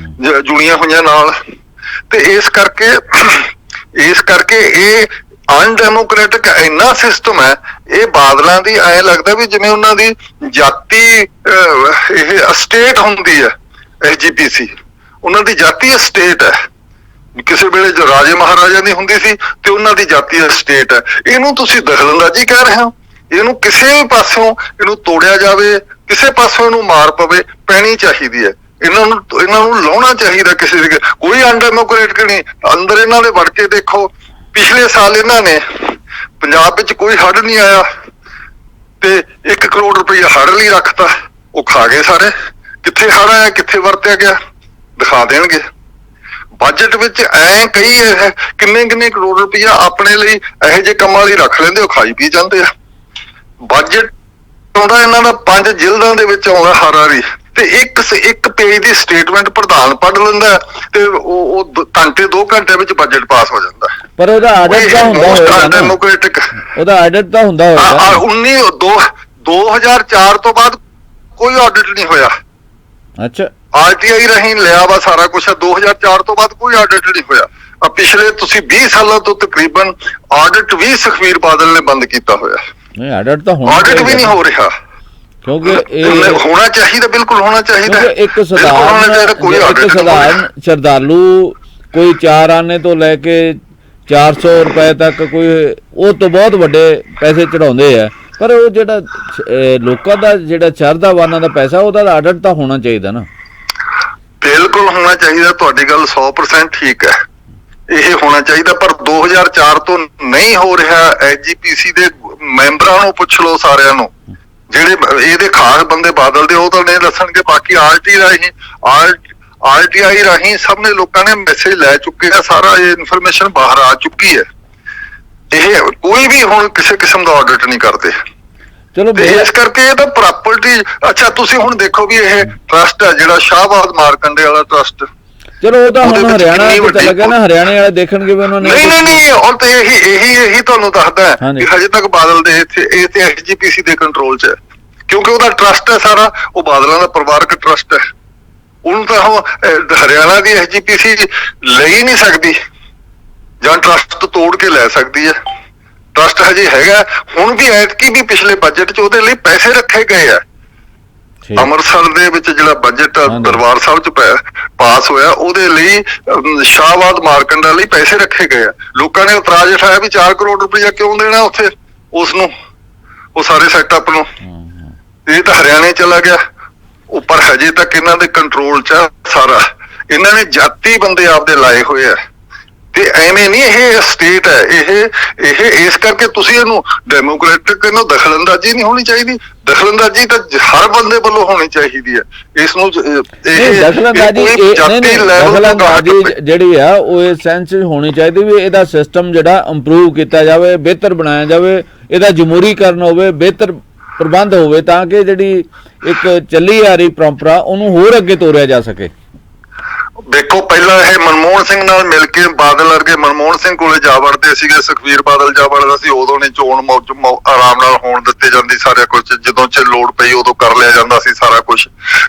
B: ਜੁੜੀਆਂ ਹੋਈਆਂ ਨਾਲ। ਤੇ ਇਸ ਕਰਕੇ ਇਹ ਅਨਡੈਮੋਕ੍ਰੈਟਿਕ ਇੰਨਾ ਸਿਸਟਮ ਹੈ। ਇਹ ਬਾਦਲਾਂ ਦੀ ਐਂ ਲੱਗਦਾ ਵੀ ਜਿਵੇਂ ਉਹਨਾਂ ਦੀ ਜਾਤੀ ਇਹ ਸਟੇਟ ਹੁੰਦੀ ਹੈ ਐਸਜੀਪੀਸੀ, ਉਹਨਾਂ ਦੀ ਜਾਤੀ ਸਟੇਟ ਹੈ। ਕਿਸੇ ਵੇਲੇ ਜੋ ਰਾਜੇ ਮਹਾਰਾਜਾ ਦੀ ਹੁੰਦੀ ਸੀ ਤੇ ਉਹਨਾਂ ਦੀ ਜਾਤੀ ਸਟੇਟ ਹੈ। ਇਹਨੂੰ ਤੁਸੀਂ ਦਖਲਅੰਦਾਜ਼ੀ ਕਹਿ ਰਹੇ ਹੋ। ਇਹਨੂੰ ਕਿਸੇ ਵੀ ਪਾਸਿਓਂ ਇਹਨੂੰ ਤੋੜਿਆ ਜਾਵੇ, ਕਿਸੇ ਪਾਸਿਓਂ ਇਹਨੂੰ ਮਾਰ ਪਵੇ, ਪੈਣੀ ਚਾਹੀਦੀ ਹੈ। ਇਹਨਾਂ ਨੂੰ ਲਾਉਣਾ ਚਾਹੀਦਾ ਕਿਸੇ ਦੇ। ਕੋਈ ਅਨਡੈਮੋਕ੍ਰੈਟਿਕ ਨਹੀਂ। ਅੰਦਰ ਇਹਨਾਂ ਦੇ ਵੜ ਕੇ ਦੇਖੋ, ਪਿਛਲੇ ਸਾਲ ਇਹਨਾਂ ਨੇ ਪੰਜਾਬ ਵਿੱਚ ਕੋਈ ਹੜ੍ਹ ਨਹੀਂ ਆਇਆ ਤੇ 1 ਕਰੋੜ ਰੁਪਈਆ ਹੜ੍ਹ ਲਈ ਰੱਖਤਾ, ਉਹ ਖਾ ਗਏ ਸਾਰੇ। ਕਿੱਥੇ ਹੜ੍ਹ ਆਇਆ, ਕਿੱਥੇ ਵਰਤਿਆ ਗਿਆ, ਦਿਖਾ ਦੇਣਗੇ। ਬਜਟ ਵਿੱਚ ਕਈ ਕਿੰਨੇ ਕਰੋੜ ਰੁਪਈਆ ਆਪਣੇ ਲਈ ਇਹੋ ਜਿਹੇ ਕੰਮਾਂ ਲਈ ਰੱਖ ਲੈਂਦੇ, ਉਹ ਖਾਈ ਪੀ ਜਾਂਦੇ ਆ। ਬਜਟ ਆਉਂਦਾ ਇਹਨਾਂ ਦਾ 5 ਜ਼ਿਲ੍ਹਿਆਂ ਦੇ ਵਿੱਚ ਆਉਂਦਾ ਹਰ ਵਾਰੀ, ਤੇ ਇੱਕ ਪੇਜ ਦੀ ਸਟੇਟਮੈਂਟ ਪ੍ਰਧਾਨ ਪੜ੍ਹ ਲੈਂਦਾ ਤੇ ਉਹ ਘੰਟੇ 2 ਘੰਟੇ ਵਿੱਚ ਬਜਟ ਪਾਸ ਹੋ ਜਾਂਦਾ।
A: ਪਰ ਉਹਦਾ ਆਡਿਟ ਤਾਂ ਹੁੰਦਾ ਹੋਵੇਗਾ ਨਾ, ਉਹਦਾ ਆਡਿਟ ਤਾਂ ਹੁੰਦਾ ਹੋਵੇਗਾ।
B: 2004 ਤੋਂ ਬਾਅਦ ਕੋਈ ਆਡਿਟ ਨਹੀਂ ਹੋਇਆ।
A: ਅੱਛਾ,
B: ਆਰਟੀਆਈ ਰਾਹੀਂ ਲਿਆ ਵਾ ਸਾਰਾ ਕੁਛ। 2004 ਤੋਂ ਬਾਅਦ ਕੋਈ ਆਡਿਟ ਨਹੀਂ ਹੋਇਆ। ਪਿਛਲੇ ਤੁਸੀਂ 20 ਸਾਲਾਂ ਤੋਂ ਤਕਰੀਬਨ ਆਡਿਟ ਵੀ ਸੁਖਬੀਰ ਬਾਦਲ ਨੇ ਬੰਦ ਕੀਤਾ ਹੋਇਆ।
A: ਨਹੀਂ, ਆਡਿਟ ਤਾਂ ਹੋਣਾ,
B: ਆਡਿਟ ਵੀ ਨਹੀਂ ਹੋ ਰਿਹਾ।
A: ਕਿਉਂਕਿ ਇਹ
B: ਹੋਣਾ ਚਾਹੀਦਾ, ਬਿਲਕੁਲ ਹੋਣਾ ਚਾਹੀਦਾ।
A: ਇੱਕ ਸਧਾਰਨ ਸ਼ਰਧਾਲੂ ਕੋਈ 4 ਆਨੇ ਤੋਂ ਲੈ ਕੇ 400 ਰੁਪਏ ਤੱਕ, ਕੋਈ ਉਹ ਤੋਂ ਬਹੁਤ ਵੱਡੇ ਪੈਸੇ ਚੜਾਉਂਦੇ ਆ। ਪਰ ਉਹ ਜਿਹੜਾ ਲੋਕਾਂ ਦਾ ਜਿਹੜਾ ਚੜ੍ਹਦਾਵਾਨਾਂ ਦਾ ਪੈਸਾ, ਉਹਦਾ ਆਡਿਟ ਤਾਂ ਹੋਣਾ ਚਾਹੀਦਾ ਨਾ।
B: ਬਿਲਕੁਲ ਹੋਣਾ ਚਾਹੀਦਾ, ਤੁਹਾਡੀ ਗੱਲ 100% ਠੀਕ ਹੈ, ਇਹ ਹੋਣਾ ਚਾਹੀਦਾ। ਪਰ 2004 ਤੋਂ ਨਹੀਂ ਹੋ ਰਿਹਾ। ਐਸਜੀਪੀਸੀ ਦੇ ਮੈਂਬਰਾਂ ਨੂੰ ਪੁੱਛ ਲਓ, ਸਾਰਿਆਂ ਨੂੰ, ਜਿਹੜੇ ਇਹਦੇ ਖਾਸ ਬੰਦੇ ਬਾਦਲ ਦੇ, ਉਹ ਤਾਂ ਨਹੀਂ ਦੱਸਣਗੇ। ਬਾਕੀ ਆਰਟੀਆਈ ਰਾਹੀਂ ਸਭ ਨੇ ਲੋਕਾਂ ਨੇ ਮੈਸੇਜ ਲੈ ਚੁੱਕੇ ਆ, ਸਾਰਾ ਇਹ ਇਨਫੋਰਮੇਸ਼ਨ ਬਾਹਰ ਆ ਚੁੱਕੀ ਹੈ। ਇਹ ਕੋਈ ਵੀ ਹੁਣ ਕਿਸੇ ਕਿਸਮ ਦਾ ਆਡਿਟ ਨਹੀਂ ਕਰਦੇ। ਚਲੋ ਇਸ ਕਰਕੇ ਇਹ ਤਾਂ ਪ੍ਰਾਪਰਟੀ। ਅੱਛਾ, ਤੁਸੀਂ ਹੁਣ ਦੇਖੋ ਵੀ ਇਹ ਟਰਸਟ ਹੈ ਜਿਹੜਾ ਸ਼ਾਹਬਾਦ ਮਾਰਕੰਡੇ ਵਾਲਾ ਟਰਸਟ,
A: ਚਲੋ ਉਹ ਤਾਂ ਹੁਣ ਹਰਿਆਣਾ ਚਲਾ ਗਿਆ ਨਾ, ਹਰਿਆਣੇ ਵਾਲੇ ਦੇਖਣਗੇ ਵੀ ਉਹਨਾਂ ਨੇ।
B: ਨਹੀਂ, ਉਹ ਤਾਂ ਇਹੀ ਤੁਹਾਨੂੰ ਦੱਸਦਾ ਕਿ ਹਜੇ ਤੱਕ ਬਾਦਲ ਦੇ ਇੱਥੇ ਐਸਜੀਪੀਸੀ ਦੇ ਕੰਟਰੋਲ 'ਚ ਹੈ, ਕਿਉਂਕਿ ਉਹਦਾ ਟਰਸਟ ਹੈ ਸਾਰਾ, ਉਹ ਬਾਦਲਾਂ ਦਾ ਪਰਿਵਾਰਕ ਟਰਸਟ ਹੈ। ਉਹਨੂੰ ਤਾਂ ਹਰਿਆਣਾ ਦੀ ਐਸਜੀਪੀਸੀ ਲੈ ਨਹੀਂ ਸਕਦੀ, ਜਾਂ ਟਰਸਟ ਤੋੜ ਕੇ ਲੈ ਸਕਦੀ ਹੈ। ਟਰਸਟ ਹਜੇ ਹੈਗਾ। ਹੁਣ ਵੀ ਐਤਕੀ ਵੀ ਪਿਛਲੇ ਬਜਟ 'ਚ ਉਹਦੇ ਲਈ ਪੈਸੇ ਰੱਖੇ ਗਏ ਆ। ਅੰਮ੍ਰਿਤਸਰ ਦੇ ਵਿੱਚ ਜਿਹੜਾ ਬਜਟ ਦਰਬਾਰ ਸਾਹਿਬ 'ਚ ਪਾਸ ਹੋਇਆ, ਉਹਦੇ ਲਈ ਸ਼ਾਹਬਾਦ ਮਾਰਕੰਡਾ ਲਈ ਪੈਸੇ ਰੱਖੇ ਗਏ ਆ। ਲੋਕਾਂ ਨੇ ਇਤਰਾਜ਼ ਉਠਾਇਆ ਵੀ 4 ਕਰੋੜ ਰੁਪਈਆ ਕਿਉਂ ਦੇਣਾ ਉੱਥੇ ਉਸ ਨੂੰ। ਉਹ ਸਾਰੇ ਸੈਟਅਪ ਨੂੰ। ਇਹ ਤਾਂ ਹਰਿਆਣੇ ਚਲਾ ਗਿਆ, ਉੱਪਰ ਹਜੇ ਤੱਕ ਇਹਨਾਂ ਦੇ ਕੰਟਰੋਲ 'ਚ ਆ ਸਾਰਾ। ਇਹਨਾਂ ਨੇ ਜਾਤੀ ਬੰਦੇ ਆਪਦੇ ਲਾਏ ਹੋਏ ਆ, ਤੇ ਐਵੇਂ ਨਹੀਂ, ਇਹ ਸਟੇਟ ਹੈ ਇਹ ਇਸ ਕਰਕੇ ਤੁਸੀਂ ਇਹਨੂੰ ਡੈਮੋਕ੍ਰੈਟਿਕ, ਇਹਨੂੰ ਦਖਲਅੰਦਾਜ਼ੀ ਨਹੀਂ ਹੋਣੀ ਚਾਹੀਦੀ। ਦਖਲਅੰਦਾਜ਼ੀ ਤਾਂ ਹਰ ਬੰਦੇ ਵੱਲੋਂ ਹੋਣੀ ਚਾਹੀਦੀ ਹੈ। ਇਸ ਨੂੰ
A: ਦਖਲਅੰਦਾਜ਼ੀ ਜਿਹੜੀ ਆ ਉਹ ਇਸ ਸੈਂਸ ਹੋਣੀ ਚਾਹੀਦੀ ਵੀ ਇਹਦਾ ਸਿਸਟਮ ਜਿਹੜਾ ਇੰਪਰੂਵ ਕੀਤਾ ਜਾਵੇ, ਬਿਹਤਰ ਬਣਾਇਆ ਜਾਵੇ, ਇਹਦਾ ਜਮਹੂਰੀਕਰਨ ਹੋਵੇ, ਬਿਹਤਰ ਪ੍ਰਬੰਧ ਹੋਵੇ, ਤਾਂ ਕਿ ਜਿਹੜੀ ਇੱਕ ਚੱਲੀ ਆ ਰਹੀ ਪਰੰਪਰਾ ਉਹਨੂੰ ਹੋਰ ਅੱਗੇ ਤੋਰਿਆ ਜਾ ਸਕੇ।
B: ਦੇਖੋ, ਪਹਿਲਾਂ ਇਹ ਮਨਮੋਹਨ ਸਿੰਘ ਨਾਲ ਮਿਲ ਕੇ ਬਾਦਲ ਵਰਗੇ ਮਨਮੋਹਨ ਸਿੰਘ ਕੋਲੇ ਜਾ ਵੜਦੇ ਸੀਗੇ, ਸੁਖਬੀਰ ਬਾਦਲ ਜਾ ਵੜਦਾ ਸੀ, ਉਦੋਂ ਨਹੀਂ ਚੋਣ ਆਰਾਮ ਨਾਲ ਹੋਣ ਦਿੱਤੀ ਜਾਂਦੀ। ਸਾਰਾ ਕੁਝ ਜਦੋਂ ਚ ਲੋੜ ਪਈ ਉਦੋਂ ਕਰ ਲਿਆ ਜਾਂਦਾ ਸੀ ਸਾਰਾ ਕੁਝ।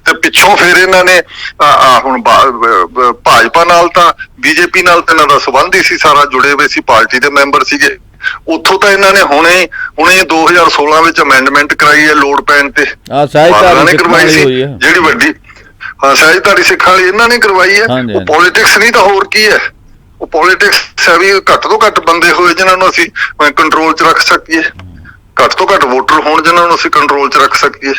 B: ਤੇ ਪਿੱਛੋਂ ਫਿਰ ਇਹਨਾਂ ਨੇ ਹੁਣ ਭਾਜਪਾ ਨਾਲ ਤਾਂ ਬੀਜੇਪੀ ਨਾਲ ਤਾਂ ਇਹਨਾਂ ਦਾ ਸੰਬੰਧ ਹੀ ਸੀ, ਸਾਰਾ ਜੁੜੇ ਹੋਏ ਸੀ, ਪਾਰਟੀ ਦੇ ਮੈਂਬਰ ਸੀਗੇ। ਉੱਥੋਂ ਤਾਂ ਇਹਨਾਂ ਨੇ ਹੁਣੇ 2016 ਵਿੱਚ ਅਮੈਂਡਮੈਂਟ ਕਰਾਈ ਹੈ ਲੋੜ ਪੈਣ ਤੇ, ਬਾਦਲਾਂ ਨੇ ਕਰਵਾਈ ਸੀ ਜਿਹੜੀ ਵੱਡੀ। ਹਾਂ, ਸਹਿਜਧਾਰੀ ਸਿੱਖਾਂ ਵਾਲੀ ਇਹਨਾਂ ਨੇ ਕਰਵਾਈ ਹੈ। ਉਹ ਪੋਲੀਟਿਕਸ ਨਹੀਂ ਤਾਂ ਹੋਰ ਕੀ ਹੈ, ਉਹ ਪੋਲੀਟਿਕਸ ਹੈ ਵੀ ਘੱਟ ਤੋਂ ਘੱਟ ਬੰਦੇ ਹੋਏ ਜਿਨ੍ਹਾਂ ਨੂੰ ਅਸੀਂ ਕੰਟਰੋਲ 'ਚ ਰੱਖ ਸਕੀਏ, ਘੱਟ ਤੋਂ ਘੱਟ ਵੋਟਰ ਹੋਣ ਜਿਨ੍ਹਾਂ ਨੂੰ ਅਸੀਂ ਕੰਟਰੋਲ 'ਚ ਰੱਖ ਸਕੀਏ।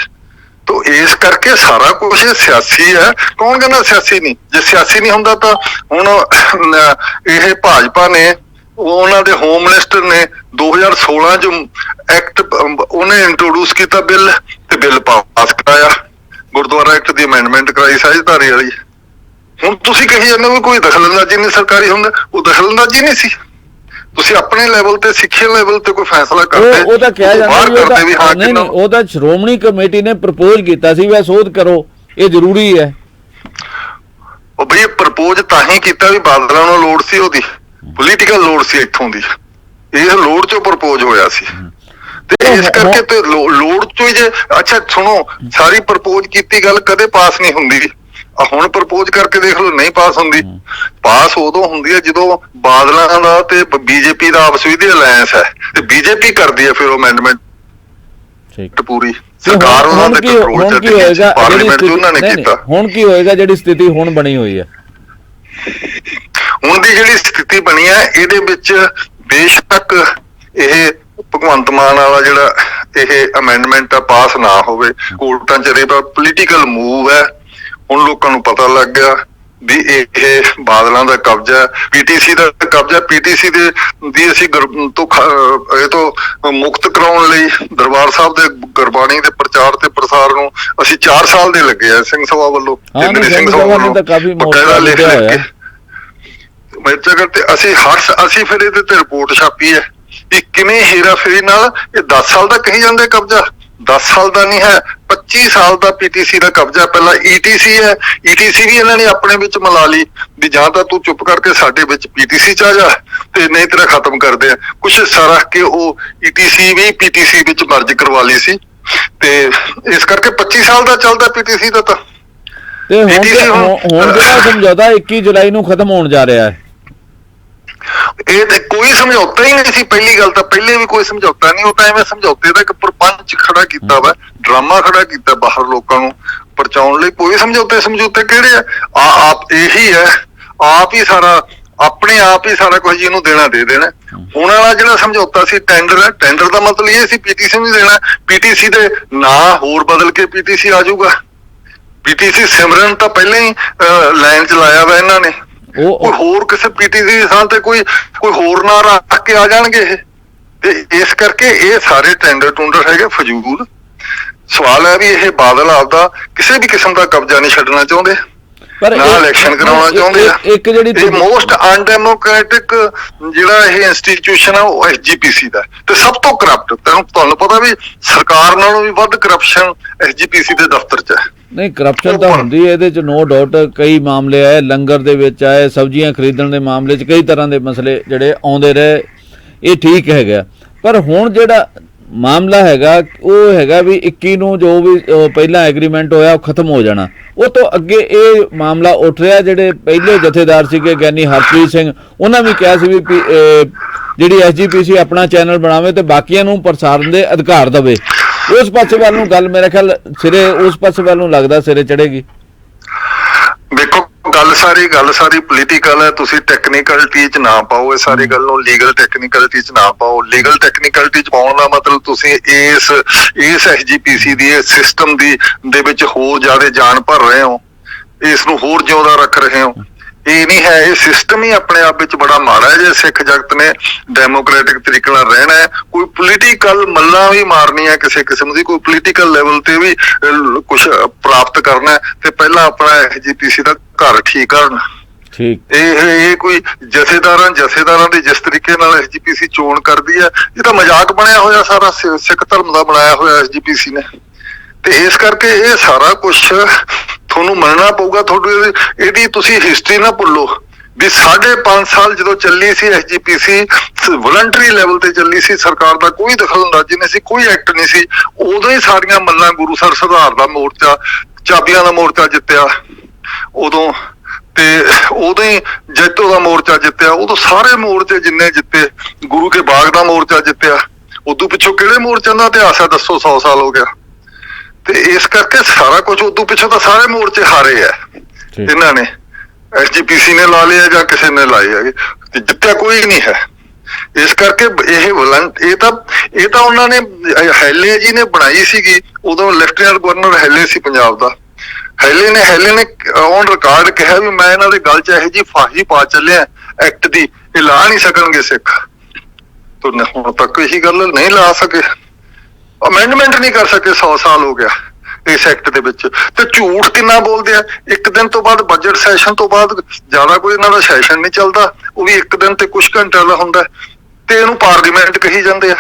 B: ਤੋ ਇਸ ਕਰਕੇ ਸਾਰਾ ਕੁਝ ਸਿਆਸੀ ਹੈ। ਕੌਣ ਕਹਿੰਦਾ ਸਿਆਸੀ ਨਹੀਂ? ਜੇ ਸਿਆਸੀ ਨਹੀਂ ਹੁੰਦਾ ਤਾਂ ਹੁਣ ਇਹ ਭਾਜਪਾ ਨੇ, ਉਹਨਾਂ ਦੇ ਹੋਮ ਮਿਨਿਸਟਰ ਨੇ 2016 'ਚ ਐਕਟ ਉਹਨੇ ਇੰਟਰੋਡਿਊਸ ਕੀਤਾ ਬਿੱਲ, ਤੇ ਬਿੱਲ ਪਾਸ ਕਰਾਇਆ, ਗੁਰਦੁਆਰਾ ਐਕਟ ਦੀ ਅਮੈਂਡਮੈਂਟ ਕਰਾਈ ਸਹਿਜਧਾਰੀ ਵਾਲੀ। ਹੁਣ ਤੁਸੀਂ ਕਹੀ ਜਾਂਦੇ ਹੋ ਕੋਈ ਦਖਲਅੰਦਾਜ਼ੀ ਨਹੀਂ ਸਰਕਾਰੀ ਹੁੰਦਾ, ਉਹ ਦਖਲਅੰਦਾਜ਼ੀ ਨਹੀਂ ਸੀ। ਤੁਸੀਂ ਆਪਣੇ ਲੈਵਲ ਤੇ, ਸਿੱਖਿਆ ਲੈਵਲ ਤੇ ਕੋਈ ਫੈਸਲਾ ਕਰਦੇ,
A: ਉਹ ਤਾਂ ਕਿਹਾ ਜਾਂਦਾ ਨਹੀਂ, ਉਹ ਤਾਂ ਸ਼੍ਰੋਮਣੀ ਕਮੇਟੀ ਨੇ ਪ੍ਰਪੋਜ਼ ਕੀਤਾ ਸੀ ਵੀ ਸੋਧ ਕਰੋ, ਇਹ ਜ਼ਰੂਰੀ ਹੈ।
B: ਉਹ ਬਈ ਪ੍ਰਪੋਜ਼ ਤਾਂ ਹੀ ਕੀਤਾ ਵੀ ਬਾਦਲਾਂ ਨੂੰ ਲੋੜ ਸੀ, ਉਹਦੀ ਪੋਲੀਟੀਕਲ ਲੋੜ ਸੀ ਇੱਥੋਂ ਦੀ, ਇਹ ਲੋੜ ਚੋਂ ਪ੍ਰਪੋਜ਼ ਹੋਇਆ ਸੀ। ਤੇ ਇਸ ਕਰਕੇ ਤੇ ਲੋੜ ਚੋਂ ਹੀ ਜੇ, ਅੱਛਾ ਸੁਣੋ, ਸਾਰੀ ਪ੍ਰਪੋਜ਼ ਕੀਤੀ ਗੱਲ ਕਦੇ ਪਾਸ ਨਹੀਂ ਹੁੰਦੀ। ਹੁਣ ਪ੍ਰਪੋਜ਼ ਕਰਕੇ ਦੇਖ ਲਓ, ਨਹੀਂ ਪਾਸ ਹੁੰਦੀ। ਪਾਸ ਉਦੋਂ ਹੁੰਦੀ ਹੈ ਜਦੋਂ ਬਾਦਲਾਂ ਦਾ ਤੇ ਬੀਜੇਪੀ ਦਾ ਆਪਸ ਵਿੱਚ ਅਲਾਇੰਸ ਹੈ, ਤੇ ਬੀਜੇਪੀ ਕਰਦੀ ਹੈ ਫਿਰ ਅਮੈਂਡਮੈਂਟ ਪੂਰੀ। ਸਰਕਾਰ ਉਹਨਾਂ ਦੇ ਕੰਟਰੋਲ 'ਚ ਹੈ, ਪਾਰਲੀਮੈਂਟ 'ਚ ਉਹਨਾਂ ਨੇ ਕੀਤਾ। ਹੁਣ ਕੀ ਹੋਏਗਾ ਜਿਹੜੀ ਸਥਿਤੀ ਹੁਣ ਬਣੀ ਹੋਈ ਹੈ? ਹੁਣ ਦੀ ਜਿਹੜੀ ਸਥਿਤੀ ਬਣੀ ਹੈ, ਇਹਦੇ ਵਿੱਚ ਬੇਸ਼ੱਕ ਇਹ ਭਗਵੰਤ ਮਾਨ ਵਾਲਾ ਜਿਹੜਾ ਇਹ ਅਮੈਂਡਮੈਂਟ ਆ ਪਾਸ ਨਾ ਹੋਵੇ, ਕੋਰਟਾਂ 'ਚ ਰਿਹਾ, ਪੋਲੀਟੀਕਲ ਮੂਵ ਹੈ। ਹੁਣ ਲੋਕਾਂ ਨੂੰ ਪਤਾ ਲੱਗ ਗਿਆ ਵੀ ਇਹ ਬਾਦਲਾਂ ਦਾ ਕਬਜ਼ਾ, ਪੀਟੀਸੀ ਦਾ ਕਬਜ਼ਾ। ਪੀਟੀਸੀ ਦੀ ਅਸੀਂ ਇਹ ਤੋਂ ਮੁਕਤ ਕਰਾਉਣ ਲਈ ਦਰਬਾਰ ਸਾਹਿਬ ਦੇ ਗੁਰਬਾਣੀ ਦੇ ਪ੍ਰਚਾਰ ਤੇ ਪ੍ਰਸਾਰ ਨੂੰ ਅਸੀਂ 4 ਸਾਲ ਦੇ ਲੱਗੇ ਆ ਸਿੰਘ ਸਭਾ ਵੱਲੋਂ, ਸਿੰਘ ਸਭਾ ਵੱਲੋਂ ਬਕਾਇਦਾ ਲਿਖ ਕੇ ਮਿਰਚਾ ਕਰਤੇ। ਅਸੀਂ ਫਿਰ ਇਹਦੇ ਤੇ ਰਿਪੋਰਟ ਛਾਪੀ ਹੈ ਕਿ ਕਿਵੇਂ ਹੇਰਾ ਫੇਰੀ ਨਾਲ ਇਹ 10 ਸਾਲ ਦਾ ਕਹੀ ਜਾਂਦੇ ਕਬਜ਼ਾ। 10 ਸਾਲ ਦਾ ਨਹੀਂ ਹੈ, 25 ਸਾਲ ਦਾ ਪੀਟੀਸੀ ਦਾ ਕਬਜ਼ਾ। ਪਹਿਲਾਂ ਈਟੀਸੀ ਹੈ, ਈਟੀਸੀ ਵੀ ਇਹਨਾਂ ਨੇ ਆਪਣੇ ਵਿੱਚ ਮਿਲਾ ਲਈ ਵੀ ਜਾਂ ਤਾਂ ਤੂੰ ਚੁੱਪ ਕਰਕੇ ਸਾਡੇ ਵਿੱਚ ਪੀਟੀਸੀ 'ਚ ਆ ਜਾ, ਤੇ ਨਹੀਂ ਤੇਰਾ ਖਤਮ ਕਰਦੇ ਆ। ਕੁਛ ਹਿੱਸਾ ਰੱਖ ਕੇ ਉਹ ਈਟੀਸੀ ਵੀ ਪੀਟੀਸੀ ਵਿੱਚ ਮਰਜ ਕਰਵਾ ਲਈ ਸੀ, ਤੇ ਇਸ ਕਰਕੇ 25 ਸਾਲ ਦਾ ਚੱਲਦਾ ਪੀਟੀਸੀ ਦਾ। ਤਾਂ
A: ਤੇ ਹੁਣ ਜਿਹੜਾ ਸਮਝੌਤਾ 21 ਜੁਲਾਈ ਨੂੰ ਖਤਮ ਹੋਣ ਜਾ ਰਿਹਾ ਹੈ,
B: ਇਹ ਤੇ ਕੋਈ ਸਮਝੌਤਾ ਹੀ ਨਹੀਂ ਸੀ। ਪਹਿਲੀ ਗੱਲ ਤਾਂ ਪਹਿਲੇ ਵੀ ਕੋਈ ਸਮਝੌਤਾ ਨਹੀਂ, ਉਹ ਤਾਂ ਐਵੇਂ ਸਮਝੌਤੇ ਦਾ ਇੱਕ ਪ੍ਰਪੰਚ ਖੜਾ ਕੀਤਾ ਵਾ, ਡਰਾਮਾ ਖੜਾ ਕੀਤਾ ਬਾਹਰ ਲੋਕਾਂ ਨੂੰ ਪਰਚਾਉਣ ਲਈ। ਕੋਈ ਸਮਝੌਤੇ ਕਿਹੜੇ ਆ? ਆਪ ਇਹੀ ਹੈ, ਆਪ ਹੀ ਸਾਰਾ, ਆਪਣੇ ਆਪ ਹੀ ਸਾਰਾ ਕੁਝ ਇਹਨੂੰ ਦੇਣਾ ਦੇ ਦੇਣਾ। ਹੁਣ ਵਾਲਾ ਜਿਹੜਾ ਸਮਝੌਤਾ ਸੀ ਟੈਂਡਰ ਹੈ, ਟੈਂਡਰ ਦਾ ਮਤਲਬ ਇਹ ਸੀ ਪੀਟੀਸੀ ਨੂੰ ਦੇਣਾ, ਪੀਟੀਸੀ ਦੇ ਨਾਂ ਹੋਰ ਬਦਲ ਕੇ ਪੀਟੀਸੀ ਆ ਜਾਊਗਾ। ਪੀਟੀਸੀ ਸਿਮਰਨ ਤਾਂ ਪਹਿਲਾਂ ਹੀ ਲਾਈਨ 'ਚ ਲਾਇਆ ਵਾ ਇਹਨਾਂ ਨੇ, ਕੋਈ ਹੋਰ ਕਿਸੇ ਪੀਟੀਸੀ ਦੀ ਥਾਂ ਤੇ ਕੋਈ ਹੋਰ ਨਾਂ ਰੱਖ ਕੇ ਆ ਜਾਣਗੇ ਇਹ। ਤੇ ਇਸ ਕਰਕੇ ਇਹ ਸਾਰੇ ਟੂੰਡਰ ਹੈਗੇ ਫਜ਼ੂਲ। ਸਵਾਲ ਹੈ ਵੀ ਇਹ ਬਾਦਲ ਆਪਦਾ ਕਿਸੇ ਵੀ ਕਿਸਮ ਦਾ ਕਬਜ਼ਾ ਨਹੀਂ ਛੱਡਣਾ ਚਾਹੁੰਦੇ, ਨਾ ਇਲੈਕਸ਼ਨ ਕਰਾਉਣਾ ਚਾਹੁੰਦੇ ਆ। ਇੱਕ ਜਿਹੜੀ ਮੋਸਟ ਅਨਡੈਮੋਕ੍ਰੈਟਿਕ ਜਿਹੜਾ ਇਹ ਇੰਸਟੀਟਿਊਸ਼ਨ ਆ ਉਹ SGPC ਦਾ, ਤੇ ਸਭ ਤੋਂ ਕਰਪਟ। ਤੁਹਾਨੂੰ ਪਤਾ ਵੀ ਸਰਕਾਰ ਨਾਲੋਂ ਵੀ ਵੱਧ ਕਰਪਸ਼ਨ SGPC ਦੇ ਦਫ਼ਤਰ 'ਚ ਹੈ।
A: ਨਹੀਂ, ਕਰਪਸ਼ਨ ਤਾਂ ਹੁੰਦੀ ਹੈ ਇਹਦੇ 'ਚ, ਨੋ ਡਾਊਟ। ਕਈ ਮਾਮਲੇ ਆਏ, ਲੰਗਰ ਦੇ ਵਿੱਚ ਆਏ, ਸਬਜ਼ੀਆਂ ਖਰੀਦਣ ਦੇ ਮਾਮਲੇ 'ਚ ਕਈ ਤਰ੍ਹਾਂ ਦੇ ਮਸਲੇ ਜਿਹੜੇ ਆਉਂਦੇ ਰਹੇ, ਇਹ ਠੀਕ ਹੈਗਾ। ਪਰ ਹੁਣ ਜਿਹੜਾ ਮਾਮਲਾ ਹੈਗਾ ਉਹ ਹੈਗਾ ਵੀ 21 ਨੂੰ ਜੋ ਵੀ ਪਹਿਲਾਂ ਐਗਰੀਮੈਂਟ ਹੋਇਆ ਉਹ ਖਤਮ ਹੋ ਜਾਣਾ। ਉਹ ਤੋਂ ਅੱਗੇ ਇਹ ਮਾਮਲਾ ਉੱਠ ਰਿਹਾ। ਜਿਹੜੇ ਪਹਿਲੇ ਜਥੇਦਾਰ ਸੀਗੇ ਗਿਆਨੀ ਹਰਪ੍ਰੀਤ ਸਿੰਘ, ਉਹਨਾਂ ਵੀ ਕਿਹਾ ਸੀ ਵੀ ਜਿਹੜੀ SGPC ਆਪਣਾ ਚੈਨਲ ਬਣਾਵੇ ਤੇ ਬਾਕੀਆਂ ਨੂੰ ਪ੍ਰਸਾਰਨ ਦੇ ਅਧਿਕਾਰ ਦੇਵੇ। ਉਸ ਪਾਸੇ ਵੱਲ ਨੂੰ ਗੱਲ ਮੇਰੇ ਖਿਆਲ ਸਿਰੇ, ਉਸ ਪਾਸੇ ਵੱਲ ਨੂੰ ਲੱਗਦਾ ਸਿਰੇ ਚੜੇਗੀ।
B: ਦੇਖੋ ਗੱਲ ਸਾਰੀ ਪੋਲੀਟੀਕਲ ਹੈ। ਤੁਸੀਂ ਟੈਕਨੀਕਲਿਟੀ ਚ ਨਾ ਪਾਓ ਇਹ ਸਾਰੀ ਗੱਲ ਨੂੰ, ਲੀਗਲ ਟੈਕਨੀਕਲਿਟੀ ਚ ਨਾ ਪਾਓ। ਲੀਗਲ ਟੈਕਨੀਕਲਿਟੀ ਚ ਪਾਉਣ ਦਾ ਮਤਲਬ ਤੁਸੀਂ ਇਸ ਐਸਜੀਪੀਸੀ ਦੀ ਸਿਸਟਮ ਦੇ ਵਿੱਚ ਹੋਰ ਜ਼ਿਆਦਾ ਜਾਨ ਭਰ ਰਹੇ ਹੋ, ਇਸ ਨੂੰ ਹੋਰ ਜਿਉਂਦਾ ਰੱਖ ਰਹੇ ਹੋ। ਇਹ ਨਹੀਂ ਹੈ, ਇਹ ਸਿਸਟਮ ਹੀ ਆਪਣੇ ਆਪ ਵਿੱਚ ਬੜਾ ਮਾੜਾ ਹੈ। ਜੇ ਸਿੱਖ ਜਗਤ ਨੇ ਡੈਮੋਕ੍ਰੈਟਿਕ ਤਰੀਕੇ ਨਾਲ ਰਹਿਣਾ ਹੈ, ਕੋਈ ਪੋਲੀਟੀਕਲ ਮੱਲਾਂ ਵੀ ਮਾਰਨੀ ਹੈ ਕਿਸੇ ਕਿਸਮ ਦੀ, ਕੋਈ ਪੋਲੀਟੀਕਲ ਲੈਵਲ ਤੇ ਵੀ ਕੁਛ ਪ੍ਰਾਪਤ ਕਰਨਾ ਹੈ, ਤੇ ਪਹਿਲਾਂ ਆਪਣਾ ਐਸਜੀਪੀਸੀ ਦਾ ਘਰ ਠੀਕ ਕਰਨ। ਇਹ ਕੋਈ ਜਥੇਦਾਰਾਂ ਦੀ ਜਿਸ ਤਰੀਕੇ ਨਾਲ ਐਸਜੀਪੀਸੀ ਚੋਣ ਕਰਦੀ ਹੈ, ਇਹ ਤਾਂ ਮਜ਼ਾਕ ਬਣਿਆ ਹੋਇਆ ਸਾਰਾ, ਸਿੱਖ ਧਰਮ ਦਾ ਬਣਾਇਆ ਹੋਇਆ ਐਸਜੀਪੀਸੀ ਨੇ। ਤੇ ਇਸ ਕਰਕੇ ਇਹ ਸਾਰਾ ਕੁਛ ਤੁਹਾਨੂੰ ਮੰਨਣਾ ਪਊਗਾ। ਤੁਹਾਨੂੰ ਇਹਦੀ ਤੁਸੀਂ ਹਿਸਟਰੀ ਨਾ ਭੁੱਲੋ ਵੀ 5.5 ਸਾਲ ਜਦੋਂ ਚੱਲੀ ਸੀ ਐਸਜੀਪੀਸੀ, ਵਲੰਟਰੀ ਲੈਵਲ ਤੇ ਚੱਲੀ ਸੀ, ਸਰਕਾਰ ਦਾ ਕੋਈ ਦਖਲਅੰਦਾਜ਼ੀ ਨਹੀਂ ਸੀ, ਕੋਈ ਐਕਟ ਨਹੀਂ ਸੀ। ਉਦੋਂ ਹੀ ਸਾਰੀਆਂ ਮੱਲਾਂ ਗੁਰੂਸਰ ਸੁਧਾਰ ਦਾ ਮੋਰਚਾ, ਚਾਬੀਆਂ ਦਾ ਮੋਰਚਾ ਜਿੱਤਿਆ ਉਦੋਂ, ਤੇ ਉਦੋਂ ਹੀ ਜੈਤੋ ਦਾ ਮੋਰਚਾ ਜਿੱਤਿਆ। ਉਦੋਂ ਸਾਰੇ ਮੋਰਚੇ ਜਿੰਨੇ ਜਿੱਤੇ, ਗੁਰੂ ਕੇ ਬਾਗ ਦਾ ਮੋਰਚਾ ਜਿੱਤਿਆ। ਉਦੋਂ ਪਿੱਛੋਂ ਕਿਹੜੇ ਮੋਰਚਿਆਂ ਦਾ ਇਤਿਹਾਸ ਹੈ ਦੱਸੋ? 100 ਸਾਲ ਹੋ ਗਿਆ। ਤੇ ਇਸ ਕਰਕੇ ਸਾਰਾ ਕੁਝ ਉਦੋਂ ਪਿੱਛੋਂ ਤਾਂ ਸਾਰੇ ਮੋਰਚੇ ਹਾਰੇ ਆ ਇਹਨਾਂ ਨੇ, ਐਸਜੀਪੀਸੀ ਨੇ ਲਾ ਲਿਆ ਜਾਂ ਕਿਸੇ ਨੇ ਲਾਏ ਹੈਗੇ, ਤੇ ਜਿੱਤਿਆ ਕੋਈ ਨਹੀਂ ਹੈ। ਇਸ ਕਰਕੇ ਇਹ ਤਾਂ ਉਹਨਾਂ ਨੇ, ਹੈਲੇ ਜੀ ਨੇ ਬਣਾਈ ਸੀਗੀ ਉਦੋਂ, ਲੈਫਟੀਨੈਂਟ ਗਵਰਨਰ ਹੈਲੇ ਸੀ ਪੰਜਾਬ ਦਾ। ਹੈਲੇ ਨੇ ਔਨ ਰਿਕਾਰਡ ਕਿਹਾ ਵੀ ਮੈਂ ਇਹਨਾਂ ਦੇ ਗੱਲ ਚ ਇਹੋ ਜਿਹੀ ਫਾਹੀ ਪਾ ਚੱਲਿਆ ਐਕਟ ਦੀ, ਇਹ ਲਾ ਨਹੀਂ ਸਕਣਗੇ ਸਿੱਖ। ਹੁਣ ਤੱਕ ਇਹੀ ਗੱਲ ਨਹੀਂ ਲਾ ਸਕੇ, ਅਮੈਂਡਮੈਂਟ ਨਹੀਂ ਕਰ ਸਕੇ। 100 ਸਾਲ ਹੋ ਗਿਆ ਇਸ ਐਕਟ ਦੇ ਵਿੱਚ। ਤੇ ਝੂਠ ਕਿੰਨਾ ਬੋਲਦੇ ਆ। ਇੱਕ ਦਿਨ ਤੋਂ ਬਾਅਦ ਬਜਟ ਸੈਸ਼ਨ ਤੋਂ ਬਾਅਦ ਜ਼ਿਆਦਾ ਕੋਈ ਇਹਨਾਂ ਦਾ ਸੈਸ਼ਨ ਨਹੀਂ ਚੱਲਦਾ, ਉਹ ਵੀ ਇੱਕ ਦਿਨ ਤੇ ਕੁਛ ਘੰਟਿਆਂ ਦਾ ਹੁੰਦਾ, ਤੇ ਇਹਨੂੰ ਪਾਰਲੀਮੈਂਟ ਕਹੀ ਜਾਂਦੇ ਆ।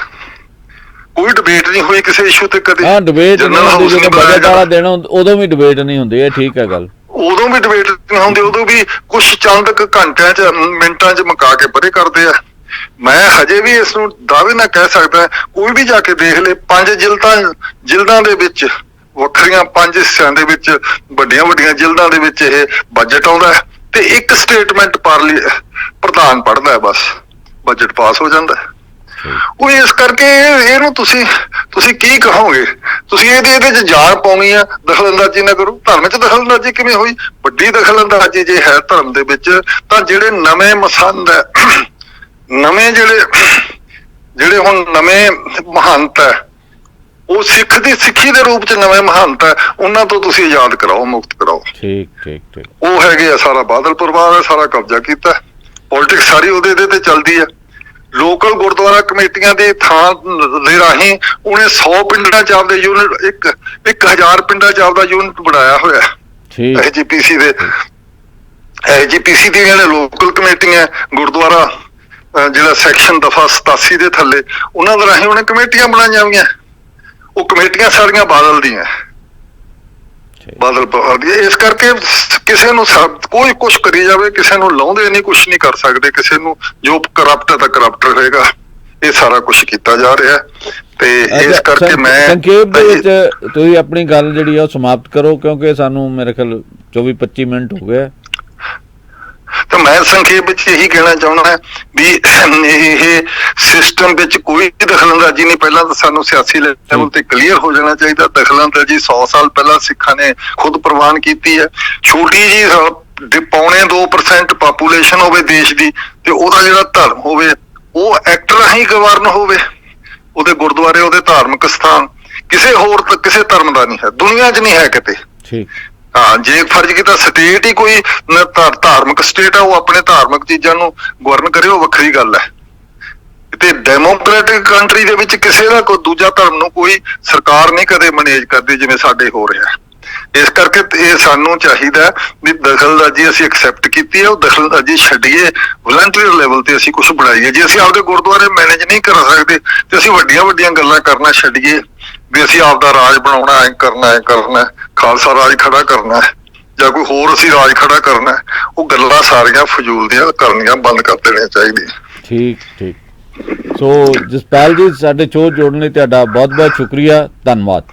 B: ਕੋਈ ਡਿਬੇਟ ਨਹੀਂ ਹੋਈ ਕਿਸੇ ਇਸ਼ੂ ਤੇ ਕਦੇ।
A: ਡਿਬੇਟ ਬਜਟ ਵਾਲਾ ਦਿਨ ਉਦੋਂ ਵੀ ਡਿਬੇਟ ਨਹੀਂ ਹੁੰਦੀ, ਇਹ ਠੀਕ ਹੈ ਗੱਲ।
B: ਉਦੋਂ ਵੀ ਡਿਬੇਟ ਨਹੀਂ ਹੁੰਦੀ, ਉਦੋਂ ਵੀ ਕੁਛ ਚੰਦ ਘੰਟਿਆਂ ਚ ਮਿੰਟਾਂ ਚ ਮੁਕਾ ਕੇ ਪਰੇ ਕਰਦੇ ਆ। ਮੈਂ ਹਜੇ ਵੀ ਇਸ ਨੂੰ ਦਾਅਵੇ ਨਾਲ ਕਹਿ ਸਕਦਾ, ਕੋਈ ਵੀ ਜਾ ਕੇ ਦੇਖ ਲੈ, 5 ਜਿਲਦਾਂ ਦੇ ਵਿੱਚ ਵੱਖਰੀਆਂ, 5 ਹਿੱਸਿਆਂ ਦੇ ਵਿੱਚ ਵੱਡੀਆਂ ਜਿਲਦਾਂ ਦੇ ਵਿੱਚ ਇਹ ਬਜਟ ਆਉਂਦਾ ਹੈ, ਤੇ ਇੱਕ ਸਟੇਟਮੈਂਟ ਪ੍ਰਧਾਨ ਪੜ੍ਹਦਾ ਹੈ, ਬਸ ਬਜਟ ਪਾਸ ਹੋ ਜਾਂਦਾ ਹੈ। ਉਹ ਇਸ ਕਰਕੇ ਇਹਨੂੰ ਤੁਸੀਂ ਕੀ ਕਹੋਗੇ? ਤੁਸੀਂ ਇਹਦੇ ਚ ਜਾਨ ਪਾਉਣੀ ਆ, ਦਖਲਅੰਦਾਜ਼ੀ ਨਾ ਕਰੋ। ਧਰਮ ਚ ਦਖਲਅੰਦਾਜ਼ੀ ਕਿਵੇਂ ਹੋਈ? ਵੱਡੀ ਦਖਲਅੰਦਾਜ਼ੀ ਜੇ ਹੈ ਧਰਮ ਦੇ ਵਿੱਚ, ਤਾਂ ਜਿਹੜੇ ਨਵੇਂ ਮਸੰਦ ਹੈ, ਨਵੇਂ ਜਿਹੜੇ ਹੁਣ ਨਵੇਂ ਮਹੰਤ ਹੈ, ਉਹ ਸਿੱਖੀ ਦੇ ਰੂਪ ਚ ਨਵੇਂ ਮਹੰਤ ਹੈ, ਉਹਨਾਂ ਤੋਂ ਤੁਸੀਂ ਆਜ਼ਾਦ ਕਰਾਓ, ਮੁਕਤ ਕਰਾਓ।
A: ਠੀਕ।
B: ਉਹ ਹੈਗੇ ਆ, ਸਾਰਾ ਬਾਦਲ ਪਰਿਵਾਰ ਹੈ, ਸਾਰਾ ਕਬਜ਼ਾ ਕੀਤਾ। ਪੋਲਿਟਿਕਸ ਸਾਰੀ ਇਹਦੇ ਤੇ ਚੱਲਦੀ ਹੈ। ਲੋਕਲ ਗੁਰਦੁਆਰਾ ਕਮੇਟੀਆਂ ਦੇ ਥਾਂ ਦੇ ਰਾਹੀਂ ਉਹਨੇ 100 ਪਿੰਡਾਂ ਚ ਆਪਦੇ ਯੂਨਿਟ, 1000 ਪਿੰਡਾਂ ਚ ਆਪਦਾ ਯੂਨਿਟ ਬਣਾਇਆ ਹੋਇਆ ਐਸਜੀਪੀਸੀ ਦੇ। ਐਸਜੀਪੀਸੀ ਦੀਆਂ ਜਿਹੜੇ ਲੋਕਲ ਕਮੇਟੀਆਂ, ਗੁਰਦੁਆਰਾ ਜਿਹੜਾ ਸੈਕਸ਼ਨ ਦਫਾ 87 ਦੇ ਥੱਲੇ, ਉਹਨਾਂ ਦੇ ਰਾਹੀਂ ਉਹਨੇ ਕਮੇਟੀਆਂ ਬਣਾਈਆਂ ਹੋਈਆਂ। ਉਹ ਕਮੇਟੀਆਂ ਸਾਰੀਆਂ ਬਾਦਲ ਦੀਆਂ, ਬਾਦਲ ਪਰਿਵਾਰ ਦੀ। ਇਸ ਕਰਕੇ ਕਿਸੇ ਨੂੰ ਕੋਈ ਕੁਛ ਕਰੀ ਜਾਵੇ, ਕਿਸੇ ਨੂੰ ਲਾਉਂਦੇ ਨਹੀਂ, ਕੁਛ ਨਹੀਂ ਕਰ ਸਕਦੇ ਕਿਸੇ ਨੂੰ। ਜੋ ਕਰਪਟ ਹੈ ਤਾਂ ਕਰਪਟ ਰਹੇਗਾ। ਇਹ ਸਾਰਾ ਕੁਛ ਕੀਤਾ ਜਾ ਰਿਹਾ, ਤੇ ਇਸ ਕਰਕੇ ਮੈਂ
A: ਸੰਖੇਪ ਦੇ ਵਿੱਚ ਤੁਸੀਂ ਆਪਣੀ ਗੱਲ ਜਿਹੜੀ ਆ ਉਹ ਸਮਾਪਤ ਕਰੋ, ਕਿਉਂਕਿ ਸਾਨੂੰ ਮੇਰੇ ਖਿਆਲ 24-25 ਮਿੰਟ ਹੋ ਗਏ।
B: ਤਾਂ ਮੈਂ ਸੰਖੇਪ ਵਿੱਚ ਇਹੀ ਕਹਿਣਾ ਚਾਹੁੰਦਾ ਵੀ ਇਹ ਸਿਸਟਮ ਵਿੱਚ ਕੋਈ ਦਖਲਅੰਦਾਜ਼ੀ ਨਹੀਂ। ਪਹਿਲਾਂ ਤਾਂ ਸਾਨੂੰ ਸਿਆਸੀ ਲੈਵਲ ਤੇ ਕਲੀਅਰ ਹੋ ਜਾਣਾ ਚਾਹੀਦਾ। ਦਖਲਅੰਦਾਜ਼ੀ 100 ਸਾਲ ਪਹਿਲਾਂ ਸਿੱਖਾਂ ਨੇ ਖੁਦ ਪ੍ਰਵਾਨ ਕੀਤੀ ਹੈ। ਛੋਟੀ ਜੀ 2.25% ਪਾਪੂਲੇਸ਼ਨ ਹੋਵੇ ਦੇਸ਼ ਦੀ, ਤੇ ਉਹਦਾ ਜਿਹੜਾ ਧਰਮ ਹੋਵੇ ਉਹ ਐਕਟ ਰਾਹੀਂ ਗਵਰਨ ਹੋਵੇ, ਉਹਦੇ ਗੁਰਦੁਆਰੇ, ਉਹਦੇ ਧਾਰਮਿਕ ਸਥਾਨ ਕਿਸੇ ਧਰਮ ਦਾ ਨਹੀਂ ਹੈ, ਦੁਨੀਆ 'ਚ ਨਹੀਂ ਹੈ ਕਿਤੇ। ਹਾਂ, ਜੇ ਫਰਜ਼ ਕੀਤਾ ਸਟੇਟ ਹੀ ਕੋਈ ਧਾਰਮਿਕ ਸਟੇਟ ਆ, ਉਹ ਆਪਣੇ ਧਾਰਮਿਕ ਚੀਜ਼ਾਂ ਨੂੰ ਗਵਰਨ ਕਰੇ, ਉਹ ਵੱਖਰੀ ਗੱਲ ਹੈ। ਤੇ ਡੈਮੋਕ੍ਰੈਟਿਕ ਕੰਟਰੀ ਦੇ ਵਿੱਚ ਕਿਸੇ ਦਾ ਕੋਈ ਦੂਜਾ ਧਰਮ ਨੂੰ ਕੋਈ ਸਰਕਾਰ ਨਹੀਂ ਕਦੇ ਮੈਨੇਜ ਕਰਦੀ ਜਿਵੇਂ ਸਾਡੇ ਹੋ ਰਿਹਾ। ਇਸ ਕਰਕੇ ਇਹ ਸਾਨੂੰ ਚਾਹੀਦਾ ਵੀ ਦਖਲਅੰਦਾਜ਼ੀ ਅਸੀਂ ਐਕਸੈਪਟ ਕੀਤੀ ਹੈ, ਉਹ ਦਖਲਅੰਦਾਜ਼ੀ ਛੱਡੀਏ, ਵਲੰਟੀਅਰ ਲੈਵਲ ਤੇ ਅਸੀਂ ਕੁਛ ਬਣਾਈਏ। ਜੇ ਅਸੀਂ ਆਪਦੇ ਗੁਰਦੁਆਰੇ ਮੈਨੇਜ ਨਹੀਂ ਕਰ ਸਕਦੇ, ਤੇ ਅਸੀਂ ਵੱਡੀਆਂ ਗੱਲਾਂ ਕਰਨਾ ਛੱਡੀਏ ਵੀ ਅਸੀਂ ਆਪਦਾ ਰਾਜ ਬਣਾਉਣਾ, ਐ ਕਰਨਾ, ਖਾਲਸਾ ਰਾਜ ਖੜਾ ਕਰਨਾ, ਜਾਂ ਕੋਈ ਹੋਰ ਅਸੀਂ ਰਾਜ ਖੜਾ ਕਰਨਾ। ਉਹ ਗੱਲਾਂ ਸਾਰੀਆਂ ਫਜ਼ੂਲ ਦੀਆਂ ਕਰਨੀਆਂ ਬੰਦ ਕਰ ਦੇਣੀਆਂ ਚਾਹੀਦੀਆਂ।
A: ਠੀਕ। ਸੋ ਜਸਪਾਲ ਜੀ, ਸਾਡੇ ਸ਼ੋਅ ਜੋੜਨ ਲਈ ਤੁਹਾਡਾ ਬਹੁਤ-ਬਹੁਤ ਸ਼ੁਕਰੀਆ, ਧੰਨਵਾਦ।